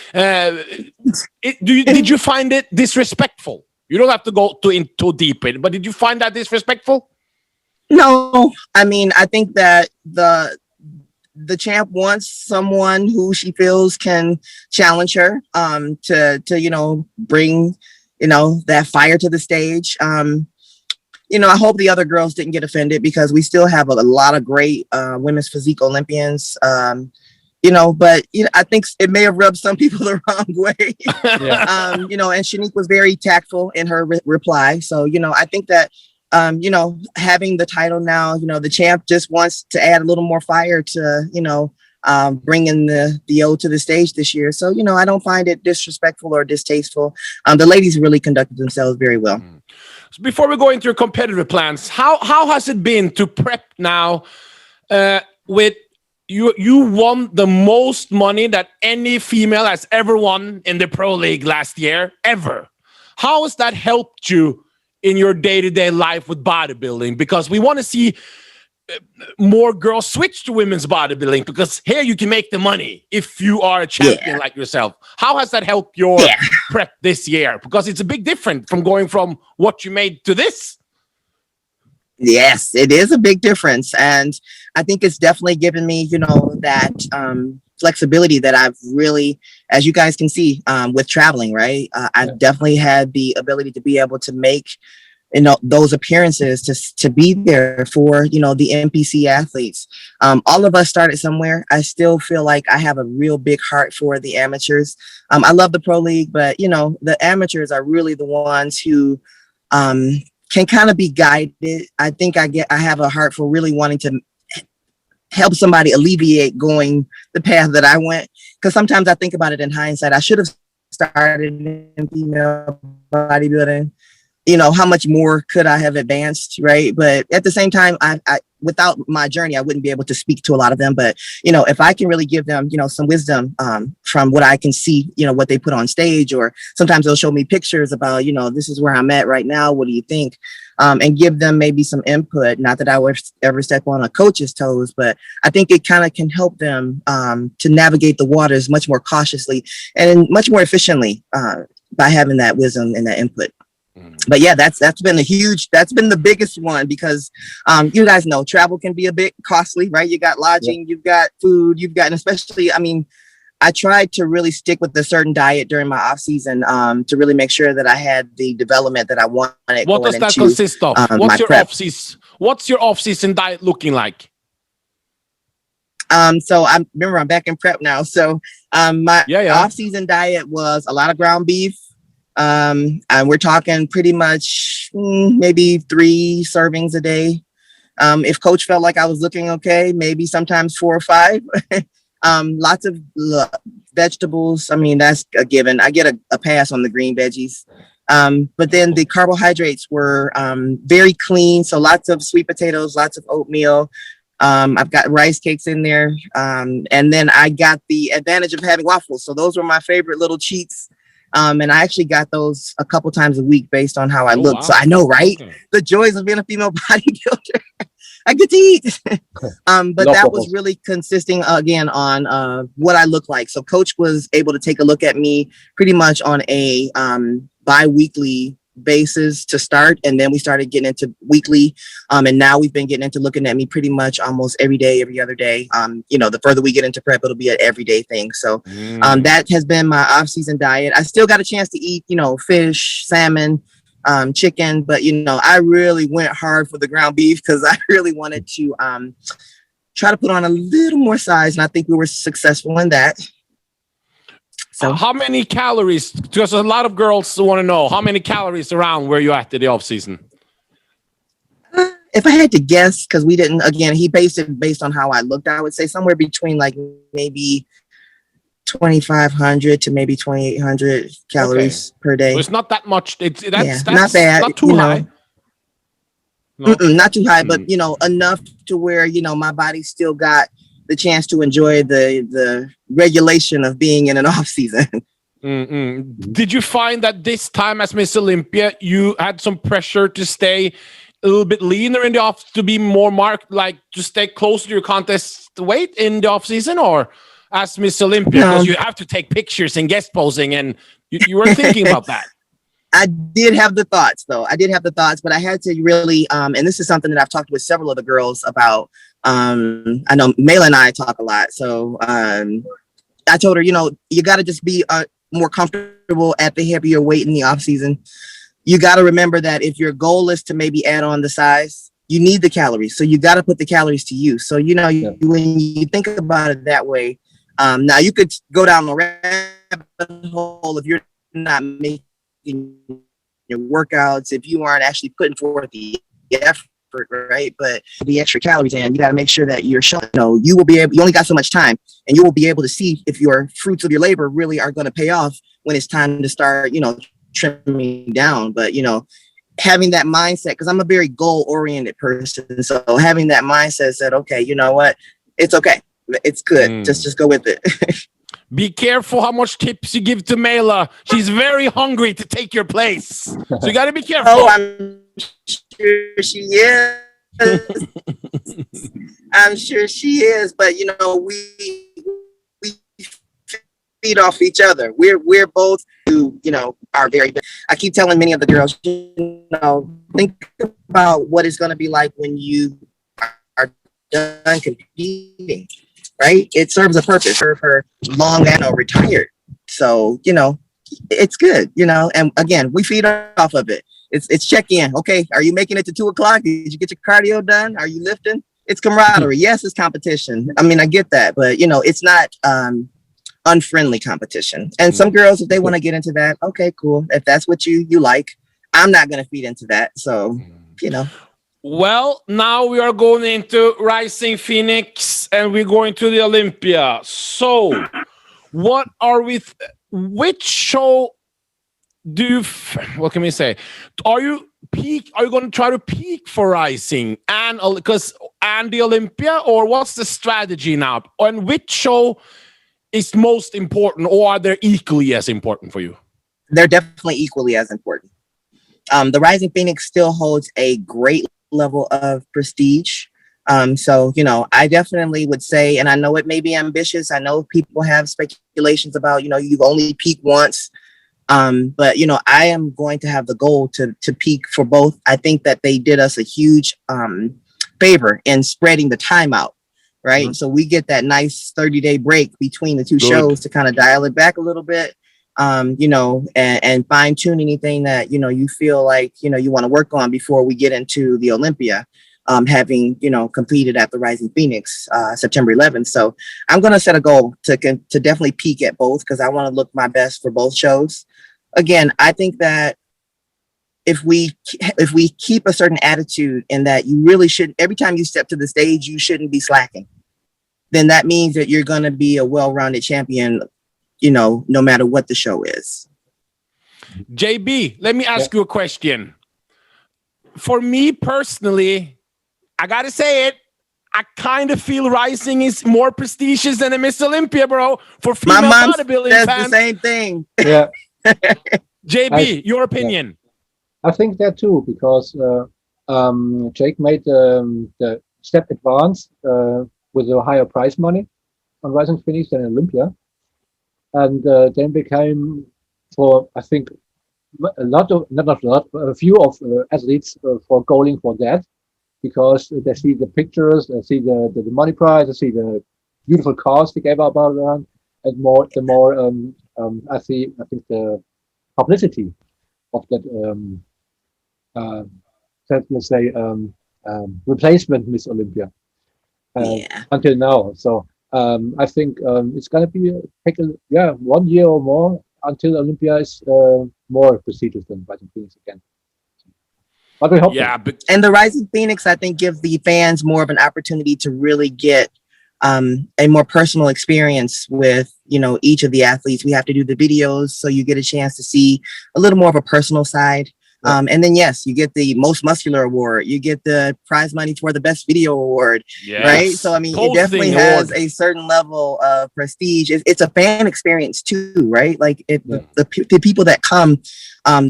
Speaker 1: Did you find it disrespectful? You don't have to go too deep in, but did you find that disrespectful?
Speaker 5: No, I mean, I think that the champ wants someone who she feels can challenge her to bring that fire to the stage. I hope the other girls didn't get offended, because we still have a lot of great women's physique Olympians. But I think it may have rubbed some people the wrong way. And Shanique was very tactful in her reply. So, I think that, having the title now, the champ just wants to add a little more fire to, bringing the O to the stage this year. So, I don't find it disrespectful or distasteful. The ladies really conducted themselves very well.
Speaker 1: So before we go into your competitive plans, how has it been to prep now with you won the most money that any female has ever won in the Pro League last year, ever. How has that helped you in your day-to-day life with bodybuilding? Because we want to see more girls switch to women's bodybuilding, because here you can make the money if you are a champion like yourself. How has that helped your prep this year? Because it's a big difference from going from what you made to this.
Speaker 5: Yes, it is a big difference. And I think it's definitely given me, that flexibility that I've really, as you guys can see, with traveling, right? I've definitely had the ability to be able to make those appearances to be there for, the NPC athletes. All of us started somewhere. I still feel like I have a real big heart for the amateurs. I love the Pro League, but, the amateurs are really the ones who can kind of be guided. I think I have a heart for really wanting to help somebody alleviate going the path that I went. Because sometimes I think about it in hindsight. I should have started in female bodybuilding how much more could I have advanced, right? But at the same time, I without my journey, I wouldn't be able to speak to a lot of them. But, if I can really give them, some wisdom from what I can see, what they put on stage, or sometimes they'll show me pictures about, this is where I'm at right now. What do you think? And give them maybe some input. Not that I would ever step on a coach's toes, but I think it kind of can help them to navigate the waters much more cautiously and much more efficiently by having that wisdom and that input. But yeah, that's been the biggest one, because you guys know travel can be a bit costly, right? You got lodging, you've got food, and especially, I tried to really stick with a certain diet during my off season to really make sure that I had the development that I wanted.
Speaker 1: What does that consist of? What's your off season diet looking like?
Speaker 5: So I'm back in prep now. So my off season diet was a lot of ground beef. And we're talking pretty much maybe 3 servings a day. If coach felt like I was looking okay, maybe sometimes 4 or 5. Lots of vegetables. That's a given. I get a pass on the green veggies. But then the carbohydrates were very clean. So lots of sweet potatoes, lots of oatmeal. I've got rice cakes in there. And then I got the advantage of having waffles. So those were my favorite little cheats. And I actually got those a couple times a week based on how I look. Wow. So I know, right? Okay. The joys of being a female bodybuilder. I get to eat. But that was really consisting again on what I look like. So coach was able to take a look at me pretty much on a bi-weekly basis to start, and then we started getting into weekly, and now we've been getting into looking at me pretty much almost every day, every other day. The further we get into prep, it'll be an everyday thing. So that has been my off-season diet. I still got a chance to eat fish, salmon, chicken, but I really went hard for the ground beef because I really wanted to try to put on a little more size, and I think we were successful in that. So
Speaker 1: how many calories? Because a lot of girls want to know how many calories around where you at in the off season.
Speaker 5: If I had to guess, because we didn't, again, he based it based on how I looked, I would say somewhere between like maybe 2,500 to maybe 2,800 calories per day.
Speaker 1: So it's not that much. That's
Speaker 5: not bad.
Speaker 1: Not too high.
Speaker 5: No. Not too high, but enough to where my body still got the chance to enjoy the regulation of being in an off season.
Speaker 1: Did you find that this time as Miss Olympia, you had some pressure to stay a little bit leaner in the off, to be more marked, like to stay close to your contest weight in the off season, or as Miss Olympia, because you have to take pictures and guest posing, and you were thinking about that?
Speaker 5: I did have the thoughts, though. But I had to really, and this is something that I've talked with several of the girls about. I know Mela and I talk a lot. So I told her, you got to just be more comfortable at the heavier weight in the off season. You got to remember that if your goal is to maybe add on the size, you need the calories. So you got to put the calories to use. So, when you think about it that way, now you could go down the rabbit hole if you're not making your workouts, if you aren't actually putting forth the effort, right? But the extra calories, and you got to make sure that you're showing, you will be able, you only got so much time, and you will be able to see if your fruits of your labor really are going to pay off when it's time to start, trimming down. But, having that mindset, because I'm a very goal-oriented person. So having that mindset said, okay, you know what? It's okay. It's good. Just go with it.
Speaker 1: Be careful how much tips you give to Mela. She's very hungry to take your place. So you got to be careful.
Speaker 5: Oh, I'm sure she is. I'm sure she is. But, we feed off each other. We're both who, are very good. I keep telling many of the girls, think about what it's going to be like when you are done competing. Right? It serves a purpose for her long and retired. So, it's good, and again, we feed off of it. It's check-in. Okay. Are you making it to 2:00? Did you get your cardio done? Are you lifting? It's camaraderie. Yes, it's competition. I get that, but it's not unfriendly competition. And some girls, if they want to get into that, okay, cool. If that's what you like, I'm not going to feed into that. So,
Speaker 1: Well, now we are going into Rising Phoenix and we're going to the Olympia. So, which show what can we say? Are you going to try to peak for Rising and the Olympia, or what's the strategy now? And which show is most important, or are they equally as important for you?
Speaker 5: They're definitely equally as important. The Rising Phoenix still holds a great level of prestige. So, you know, I definitely would say, and I know it may be ambitious. I know people have speculations about, you know, you've only peaked once. But, you know, I am going to have the goal to peak for both. I think that they did us a huge favor in spreading the time out, right? Mm-hmm. So we get that nice 30-day break between the two shows to kind of dial it back a little bit, you know, and fine tune anything that, you know, you feel like, you know, you want to work on before we get into the Olympia. Having, you know, completed at the Rising Phoenix September 11th. So I'm going to set a goal to definitely peak at both, because I want to look my best for both shows. Again, I think that if we keep a certain attitude in that you really shouldn't, every time you step to the stage, you shouldn't be slacking, then that means that you're going to be a well-rounded champion, you know, no matter what the show is.
Speaker 1: JB, let me ask you a question. For me personally, I gotta say it, I kind of feel Rising is more prestigious than a Miss Olympia, bro. For female bodybuilding fans.
Speaker 5: That's the same thing.
Speaker 2: Yeah.
Speaker 1: JB, your opinion?
Speaker 2: I think that too, because Jake made the step advance with a higher prize money on Rising Phoenix than Olympia, and then became, for I think a few of athletes for going for that. Because they see the pictures, they see the money prize, they see the beautiful cars they gave out around, and the more I think the publicity of that let's say replacement Miss Olympia until now. So I think it's gonna be take 1 year or more until Olympia is more prestigious than Rising Phoenix again. But we hope
Speaker 5: and the Rising Phoenix, I think, gives the fans more of an opportunity to really get a more personal experience with, you know, each of the athletes. We have to do the videos, so you get a chance to see a little more of a personal side. And then, yes, you get the most muscular award. You get the prize money for the best video award, right? So, I mean, it definitely has a certain level of prestige. It's a fan experience too, right? Like the people that come,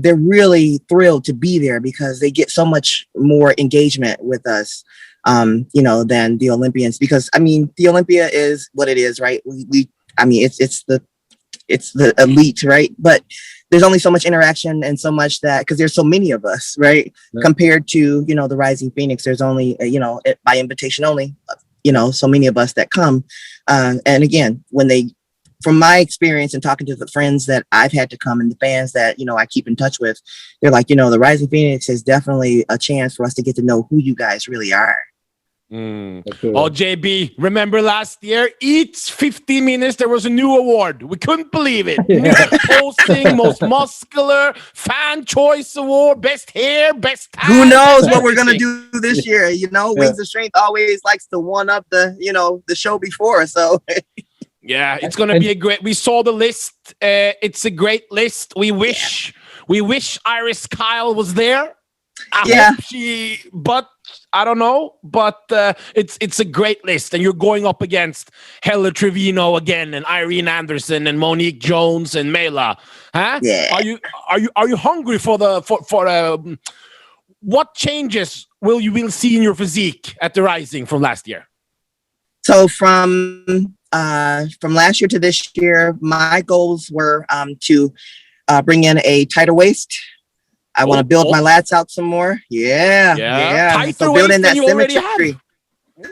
Speaker 5: they're really thrilled to be there because they get so much more engagement with us, you know, than the Olympians. Because, I mean, the Olympia is what it is, right? I mean, it's the elite, right? But there's only so much interaction and so much that, because there's so many of us, right? Compared to, you know, the Rising Phoenix, there's only, you know, by invitation only, you know, so many of us that come. And again, from my experience and talking to the friends that I've had to come and the fans that, you know, I keep in touch with, they're like, you know, the Rising Phoenix is definitely a chance for us to get to know who you guys really are.
Speaker 1: Oh, JB, remember last year, each 15 minutes, there was a new award. We couldn't believe it. New posting, most muscular, fan choice award, best hair, best talent.
Speaker 5: Who knows what we're going to do this year? You know, Wings of Strength always likes to one up the, you know, the show before. So
Speaker 1: yeah, it's going to be a great, we saw the list. It's a great list. We wish Iris Kyle was there. I hope but I don't know, but it's a great list, and you're going up against Hella Trevino again, and Irene Anderson, and Monique Jones, and Mela. Huh?
Speaker 5: Yeah.
Speaker 1: Are you hungry for what changes will see in your physique at the Rising from last year?
Speaker 5: So from last year to this year, my goals were to bring in a tighter waist. I want to build my lats out some more. Yeah. So building that symmetry.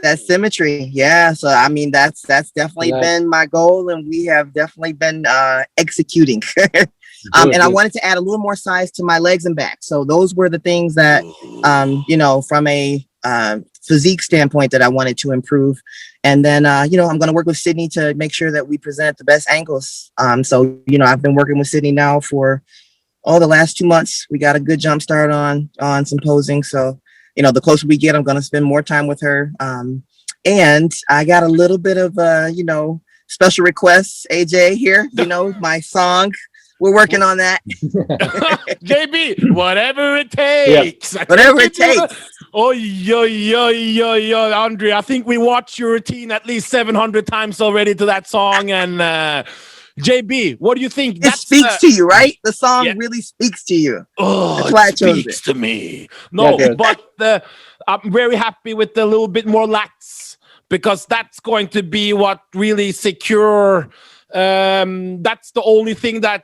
Speaker 5: That symmetry. Yeah. So I mean, that's definitely been my goal, and we have definitely been executing. And I wanted to add a little more size to my legs and back. So those were the things that you know, from a physique standpoint that I wanted to improve. And then you know, I'm going to work with Sydney to make sure that we present the best angles. So you know, I've been working with Sydney now for the last 2 months. We got a good jump start on some posing. So, you know, the closer we get, I'm going to spend more time with her. And I got a little bit of, you know, special requests, AJ here, you know, my song We're working on that.
Speaker 1: JB, whatever it takes.
Speaker 5: Yeah. Whatever it takes.
Speaker 1: Oh, yo, Andre, I think we watched your routine at least 700 times already to that song. And JB, what do you think?
Speaker 5: It speaks to you, right? The song really speaks to you.
Speaker 1: Oh,
Speaker 5: that's why I chose
Speaker 1: speaks to me. No, but I'm very happy with the little bit more lats, because that's going to be what really secure. That's the only thing that,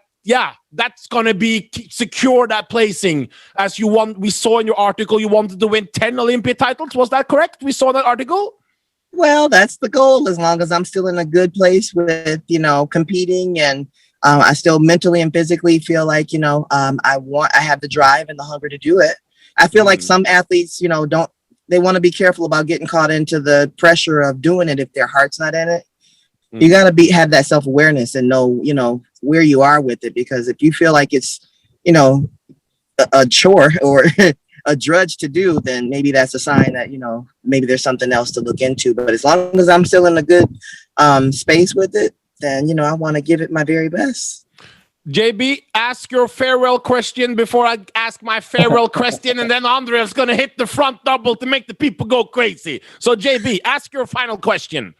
Speaker 1: that's going to be secure that placing. As you want, we saw in your article, you wanted to win 10 Olympia titles. Was that correct? We saw that article.
Speaker 5: Well, that's the goal, as long as I'm still in a good place with, competing, and I still mentally and physically feel like, I have the drive and the hunger to do it. I feel like some athletes, they want to be careful about getting caught into the pressure of doing it if their heart's not in it. You got to have that self-awareness and know, where you are with it, because if you feel like it's, a chore or a drudge to do, then maybe that's a sign that, maybe there's something else to look into. But as long as I'm still in a good space with it, then, I want to give it my very best.
Speaker 1: JB, ask your farewell question before I ask my farewell question, and then Andrea's going to hit the front double to make the people go crazy. So, JB, ask your final question.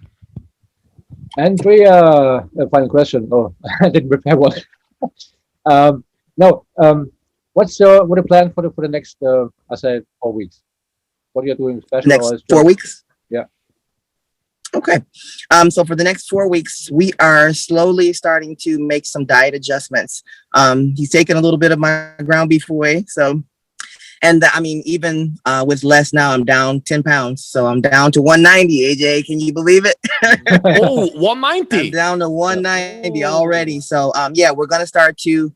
Speaker 2: Andrea, a final question. Oh, I didn't prepare one. What's the plan for the next, 4 weeks? What are you doing special?
Speaker 5: Next 4 weeks?
Speaker 2: Yeah.
Speaker 5: Okay. So for the next 4 weeks, we are slowly starting to make some diet adjustments. He's taken a little bit of my ground beef away. So, and even with less now, I'm down 10 pounds. So I'm down to 190, AJ. Can you believe it?
Speaker 1: 190.
Speaker 5: I'm down to 190 already. So, we're going to start to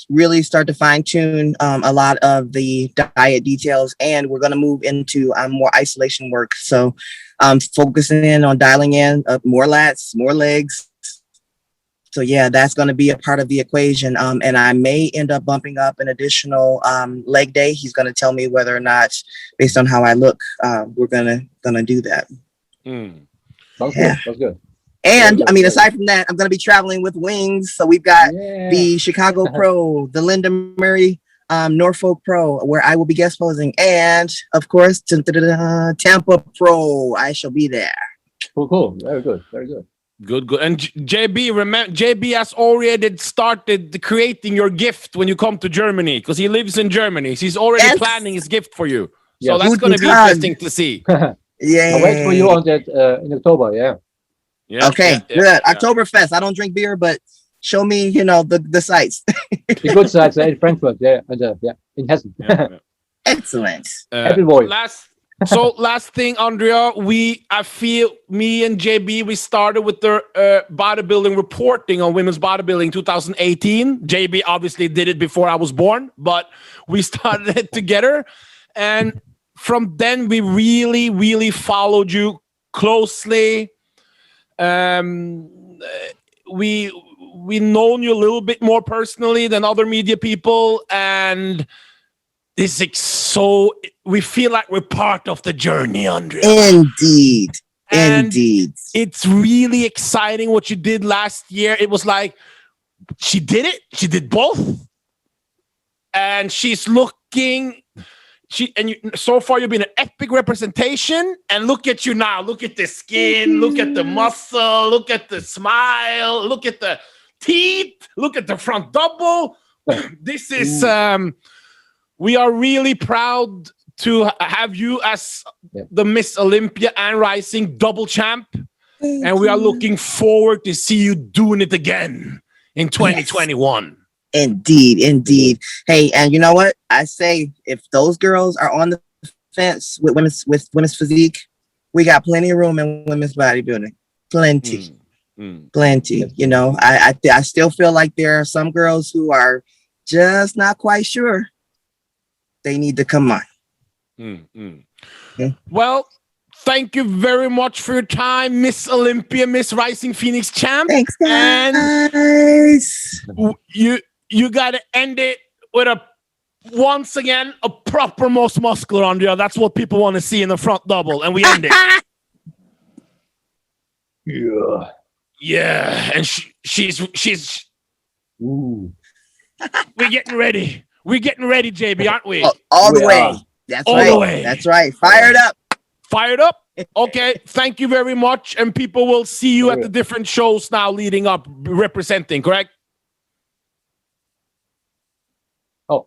Speaker 5: really start to fine tune a lot of the diet details, and we're going to move into more isolation work. So focusing in on dialing in more lats, more legs. So that's going to be a part of the equation. And I may end up bumping up an additional leg day. He's going to tell me whether or not, based on how I look, we're gonna do that.
Speaker 2: Sounds good. Sounds good.
Speaker 5: And aside from that, I'm going to be traveling with Wings. So we've got the Chicago Pro, the Linda Murray Norfolk Pro, where I will be guest posing, and of course Tampa Pro. I shall be there.
Speaker 2: Cool. Very good. Very good.
Speaker 1: Good. And JB, remember, JB has already started creating your gift when you come to Germany, because he lives in Germany. So he's already planning his gift for you. So that's going to be interesting to see.
Speaker 2: I'll wait for you on that in October.
Speaker 5: Yeah. Okay. Good. Oktoberfest. I don't drink beer, but show me, the sites.
Speaker 2: The good sites in Frankfurt. And in Hessen.
Speaker 5: Excellent.
Speaker 2: Happy boy.
Speaker 1: Last thing, Andrea, I feel me and JB, we started with the bodybuilding reporting on women's bodybuilding 2018. JB obviously did it before I was born, but we started it together. And from then we really, really followed you closely. We known you a little bit more personally than other media people, and this is so we feel like we're part of the journey, Andrea.
Speaker 5: Indeed.
Speaker 1: It's really exciting what you did last year. It was like she did it. She did both, and she's looking. So far you've been an epic representation, and look at you now. Look at the skin, look at the muscle, look at the smile, look at the teeth, look at the front double. This is we are really proud to have you as the Miss Olympia and Rising double champ. And we are looking forward to see you doing it again in 2021.
Speaker 5: Indeed. Hey, and you know what? I say, if those girls are on the fence with women's physique, we got plenty of room in women's bodybuilding. Plenty. I still feel like there are some girls who are just not quite sure. They need to come on.
Speaker 1: Well, thank you very much for your time, Miss Olympia, Miss Rising Phoenix champ.
Speaker 5: Thanks, guys.
Speaker 1: And you got to end it with once again, a proper most muscular, Andrea. That's what people want to see in the front double. And we end it. Yeah. And she's
Speaker 2: Ooh.
Speaker 1: We're getting ready. We're getting ready, JB, aren't we?
Speaker 5: All the
Speaker 2: We
Speaker 5: way.
Speaker 2: are.
Speaker 5: That's
Speaker 1: All
Speaker 5: right.
Speaker 1: the way.
Speaker 5: That's right. Fired up.
Speaker 1: Fired up? Okay. Thank you very much. And people will see you at the different shows now leading up, representing, correct?
Speaker 2: Oh.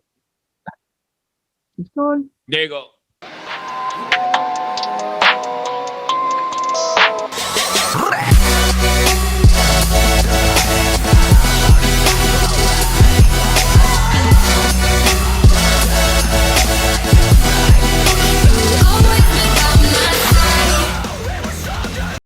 Speaker 2: It's gone.
Speaker 1: There you go.